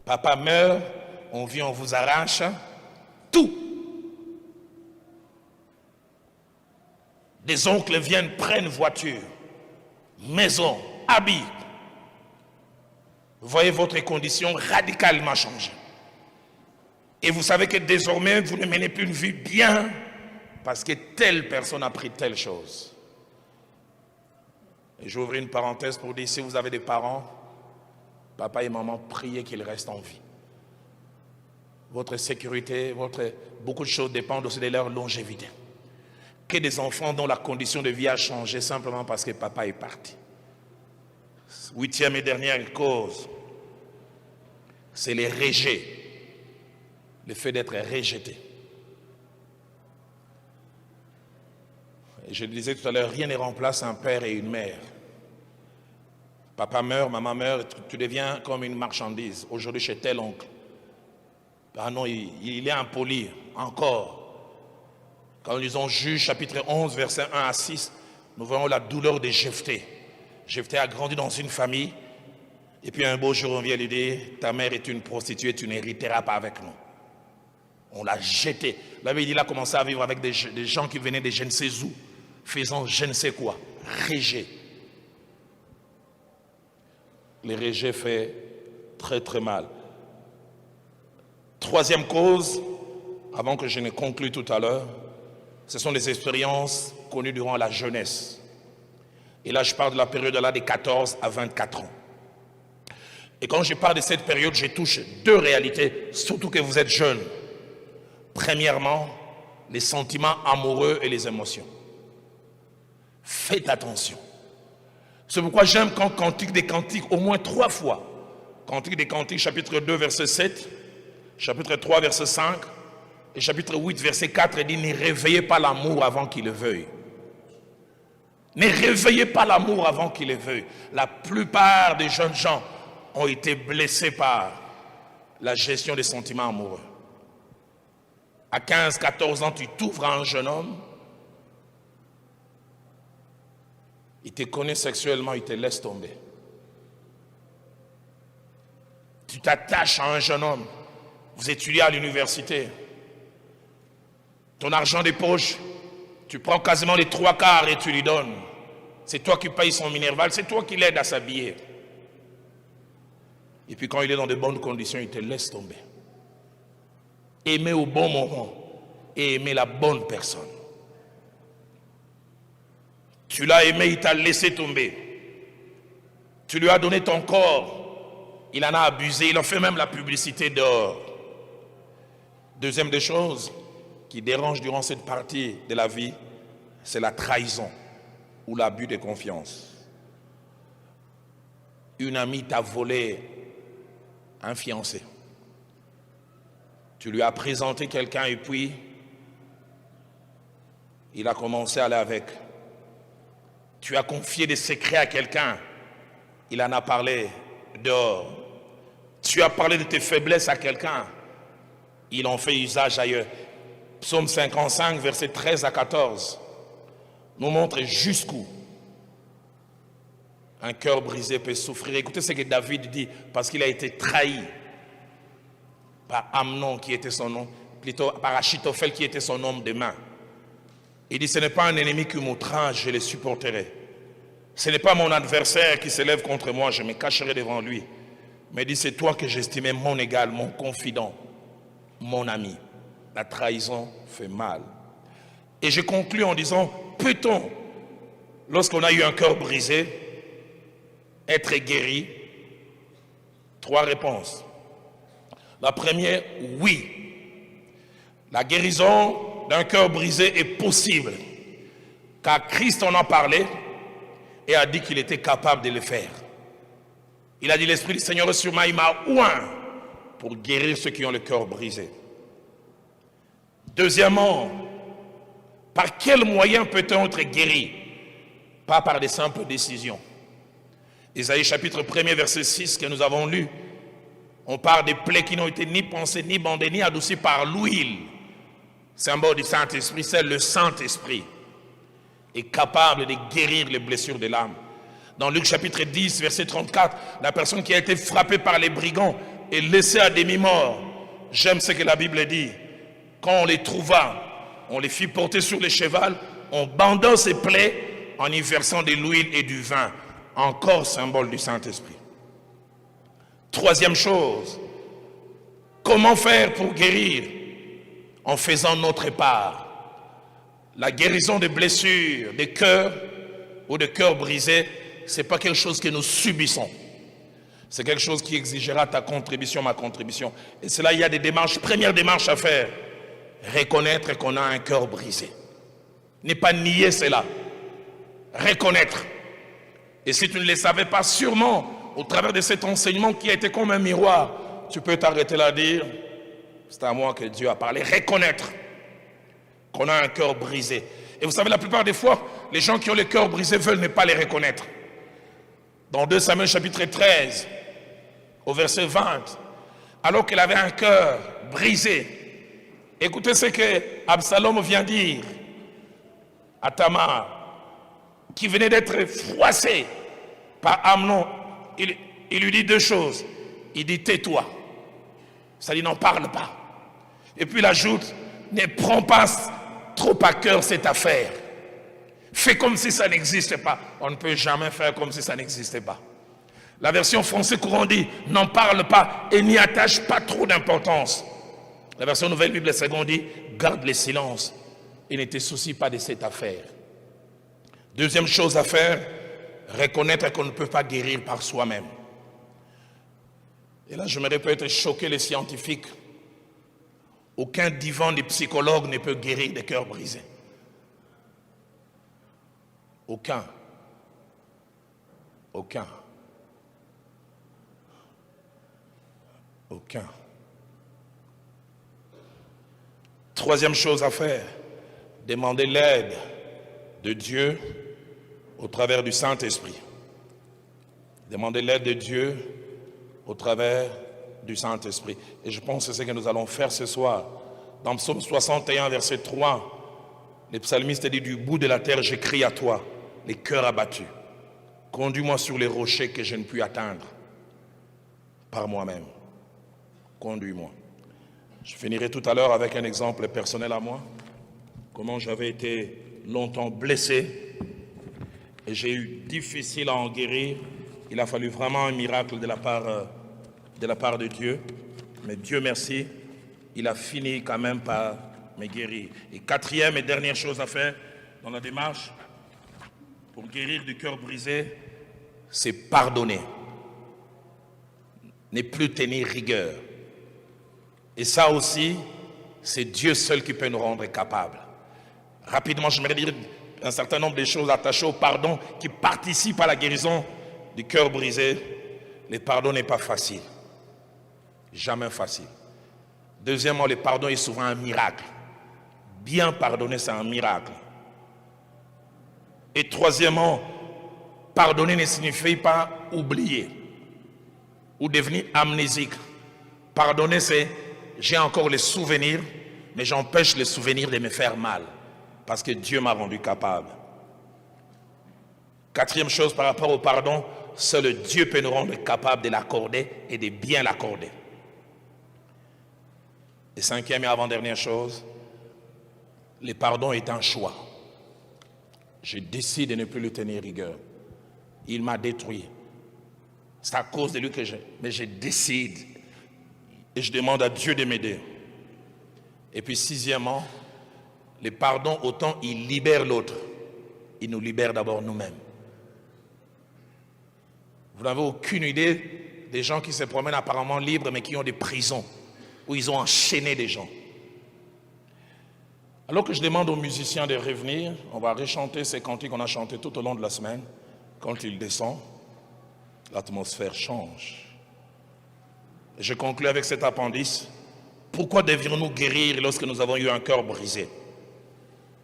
Papa meurt, on vient, on vous arrache, tout. Des oncles viennent, prennent voiture, maison, habits. Vous voyez votre condition radicalement changée. Et vous savez que désormais, vous ne menez plus une vie bien parce que telle personne a pris telle chose. Et j'ouvre une parenthèse pour dire, si vous avez des parents, papa et maman, priez qu'ils restent en vie. Votre sécurité, beaucoup de choses dépendent aussi de leur longévité. Que des enfants dont la condition de vie a changé simplement parce que papa est parti. 8e et dernière cause, c'est les rejets. Le fait d'être rejeté. Et je le disais tout à l'heure, rien ne remplace un père et une mère. Papa meurt, maman meurt, tu deviens comme une marchandise. Aujourd'hui chez tel oncle. Ah non, il est impoli, encore. Quand nous lisons Juge chapitre 11, versets 1 à 6, nous voyons la douleur de Jephthé. Jephthé a grandi dans une famille, et puis un beau jour on vient lui dire, ta mère est une prostituée, tu n'hériteras pas avec nous. On l'a jeté. Là, il a commencé à vivre avec des gens qui venaient de je ne sais où, faisant je ne sais quoi, rejet. Les rejets fait très très mal. 3e cause, avant que je ne conclue tout à l'heure, ce sont des expériences connues durant la jeunesse. Et là, je parle de la période là, des 14 à 24 ans. Et quand je parle de cette période, je touche deux réalités, surtout que vous êtes jeunes. Premièrement, les sentiments amoureux et les émotions. Faites attention. C'est pourquoi j'aime quand Cantique des Cantiques, au moins 3 fois, Cantique des Cantiques, chapitre 2, verset 7, chapitre 3, verset 5, et chapitre 8, verset 4, dit « Ne réveillez pas l'amour avant qu'il le veuille. » Ne réveillez pas l'amour avant qu'il le veuille. La plupart des jeunes gens ont été blessés par la gestion des sentiments amoureux. À 15, 14 ans, tu t'ouvres à un jeune homme, il te connaît sexuellement, il te laisse tomber. Tu t'attaches à un jeune homme, vous étudiez à l'université, ton argent de poche, tu prends quasiment les 3/4 et tu lui donnes. C'est toi qui payes son minerval, c'est toi qui l'aides à s'habiller. Et puis quand il est dans de bonnes conditions, il te laisse tomber. Aimer au bon moment et aimer la bonne personne. Tu l'as aimé, il t'a laissé tomber. Tu lui as donné ton corps, il en a abusé, il en fait même la publicité dehors. Deuxième des choses qui dérange durant cette partie de la vie, c'est la trahison ou l'abus de confiance. Une amie t'a volé un fiancé. Tu lui as présenté quelqu'un et puis il a commencé à aller avec. Tu as confié des secrets à quelqu'un, il en a parlé dehors. Tu as parlé de tes faiblesses à quelqu'un, il en fait usage ailleurs. Psaume 55, versets 13 à 14, nous montre jusqu'où un cœur brisé peut souffrir. Écoutez ce que David dit, parce qu'il a été trahi par Amnon, qui était son nom, plutôt par Achitophel, qui était son homme de main. Il dit, ce n'est pas un ennemi qui m'outrage, je le supporterai. Ce n'est pas mon adversaire qui s'élève contre moi, je me cacherai devant lui. Mais il dit, c'est toi que j'estimais mon égal, mon confident, mon ami. La trahison fait mal. Et je conclus en disant, peut-on, lorsqu'on a eu un cœur brisé, être guéri? 3 réponses. La première, oui. La guérison d'un cœur brisé est possible, car Christ en a parlé et a dit qu'il était capable de le faire. Il a dit, l'Esprit du Seigneur est sur moi, il m'a oint pour guérir ceux qui ont le cœur brisé. Deuxièmement, par quel moyen peut-on être guéri? Pas par des simples décisions. Isaïe chapitre 1er verset 6 que nous avons lu, on parle des plaies qui n'ont été ni pensées, ni bandées, ni adoucies par l'huile. Symbole du Saint-Esprit, c'est le Saint-Esprit est capable de guérir les blessures de l'âme. Dans Luc chapitre 10 verset 34, la personne qui a été frappée par les brigands est laissée à demi-mort. J'aime ce que la Bible dit. Quand on les trouva, on les fit porter sur les chevals, on bandant ses plaies en y versant de l'huile et du vin. Encore symbole du Saint-Esprit. Troisième chose, comment faire pour guérir? En faisant notre part. La guérison des blessures, des cœurs ou des cœurs brisés, ce n'est pas quelque chose que nous subissons. C'est quelque chose qui exigera ta contribution, ma contribution. Et c'est là il y a des démarches, première démarche à faire. Reconnaître qu'on a un cœur brisé. Ne pas nier cela. Reconnaître. Et si tu ne le savais pas, sûrement, au travers de cet enseignement qui a été comme un miroir, tu peux t'arrêter là et dire, c'est à moi que Dieu a parlé. Reconnaître qu'on a un cœur brisé. Et vous savez, la plupart des fois, les gens qui ont le cœur brisé veulent ne pas les reconnaître. Dans 2 Samuel chapitre 13, au verset 20, alors qu'il avait un cœur brisé, écoutez ce que Absalom vient dire à Tamar, qui venait d'être froissé par Amnon. Il lui dit 2 choses. Il dit, tais-toi. Ça dit, n'en parle pas. Et puis il ajoute, ne prends pas trop à cœur cette affaire. Fais comme si ça n'existe pas. On ne peut jamais faire comme si ça n'existait pas. La version française courant dit, n'en parle pas et n'y attache pas trop d'importance. La version Nouvelle Bible Seconde dit, garde le silence et ne te soucie pas de cette affaire. Deuxième chose à faire, reconnaître qu'on ne peut pas guérir par soi-même. Et là, j'aimerais peut-être choquer les scientifiques. Aucun divan ni psychologue ne peut guérir des cœurs brisés. Aucun. Aucun. Aucun. Troisième chose à faire, demander l'aide de Dieu au travers du Saint-Esprit. Demander l'aide de Dieu au travers du Saint-Esprit. Et je pense que c'est ce que nous allons faire ce soir. Dans Psaume 61, verset 3, le psalmiste dit, du bout de la terre, je crie à toi, les cœurs abattus. Conduis-moi sur les rochers que je ne puis atteindre par moi-même. Conduis-moi. Je finirai tout à l'heure avec un exemple personnel à moi. Comment j'avais été longtemps blessé et j'ai eu difficile à en guérir. Il a fallu vraiment un miracle de la part de Dieu. Mais Dieu merci, il a fini quand même par me guérir. Et quatrième et dernière chose à faire dans la démarche pour guérir du cœur brisé, c'est pardonner. Ne plus tenir rigueur. Et ça aussi, c'est Dieu seul qui peut nous rendre capables. Rapidement, j'aimerais dire un certain nombre de choses attachées au pardon qui participent à la guérison du cœur brisé. Le pardon n'est pas facile. Jamais facile. Deuxièmement, le pardon est souvent un miracle. Bien pardonner, c'est un miracle. Et troisièmement, pardonner ne signifie pas oublier ou devenir amnésique. Pardonner, c'est j'ai encore les souvenirs, mais j'empêche les souvenirs de me faire mal, parce que Dieu m'a rendu capable. Quatrième chose par rapport au pardon, seul Dieu peut nous rendre capable de l'accorder et de bien l'accorder. Et cinquième et avant-dernière chose, le pardon est un choix. Je décide de ne plus lui tenir rigueur. Il m'a détruit. C'est à cause de lui que mais je décide. Et je demande à Dieu de m'aider. Et puis sixièmement, le pardon, autant il libère l'autre, il nous libère d'abord nous-mêmes. Vous n'avez aucune idée des gens qui se promènent apparemment libres, mais qui ont des prisons, où ils ont enchaîné des gens. Alors que je demande aux musiciens de revenir, on va rechanter ces cantiques qu'on a chantés tout au long de la semaine. Quand ils descendent, l'atmosphère change. Et je conclue avec cet appendice. Pourquoi devions-nous guérir lorsque nous avons eu un cœur brisé?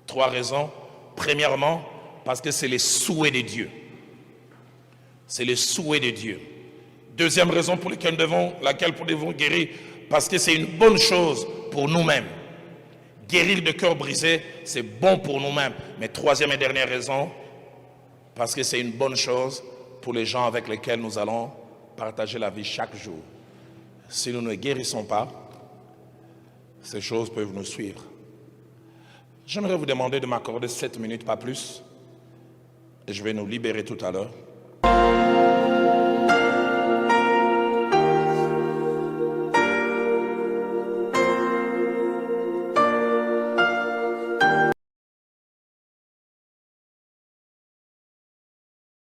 3 raisons. Premièrement, parce que c'est le souhait de Dieu. C'est le souhait de Dieu. Deuxième raison pour laquelle nous devons guérir, parce que c'est une bonne chose pour nous-mêmes. Guérir de cœur brisé, c'est bon pour nous-mêmes. Mais troisième et dernière raison, parce que c'est une bonne chose pour les gens avec lesquels nous allons partager la vie chaque jour. Si nous ne guérissons pas, ces choses peuvent nous suivre. J'aimerais vous demander de m'accorder 7 minutes, pas plus. Et je vais nous libérer tout à l'heure.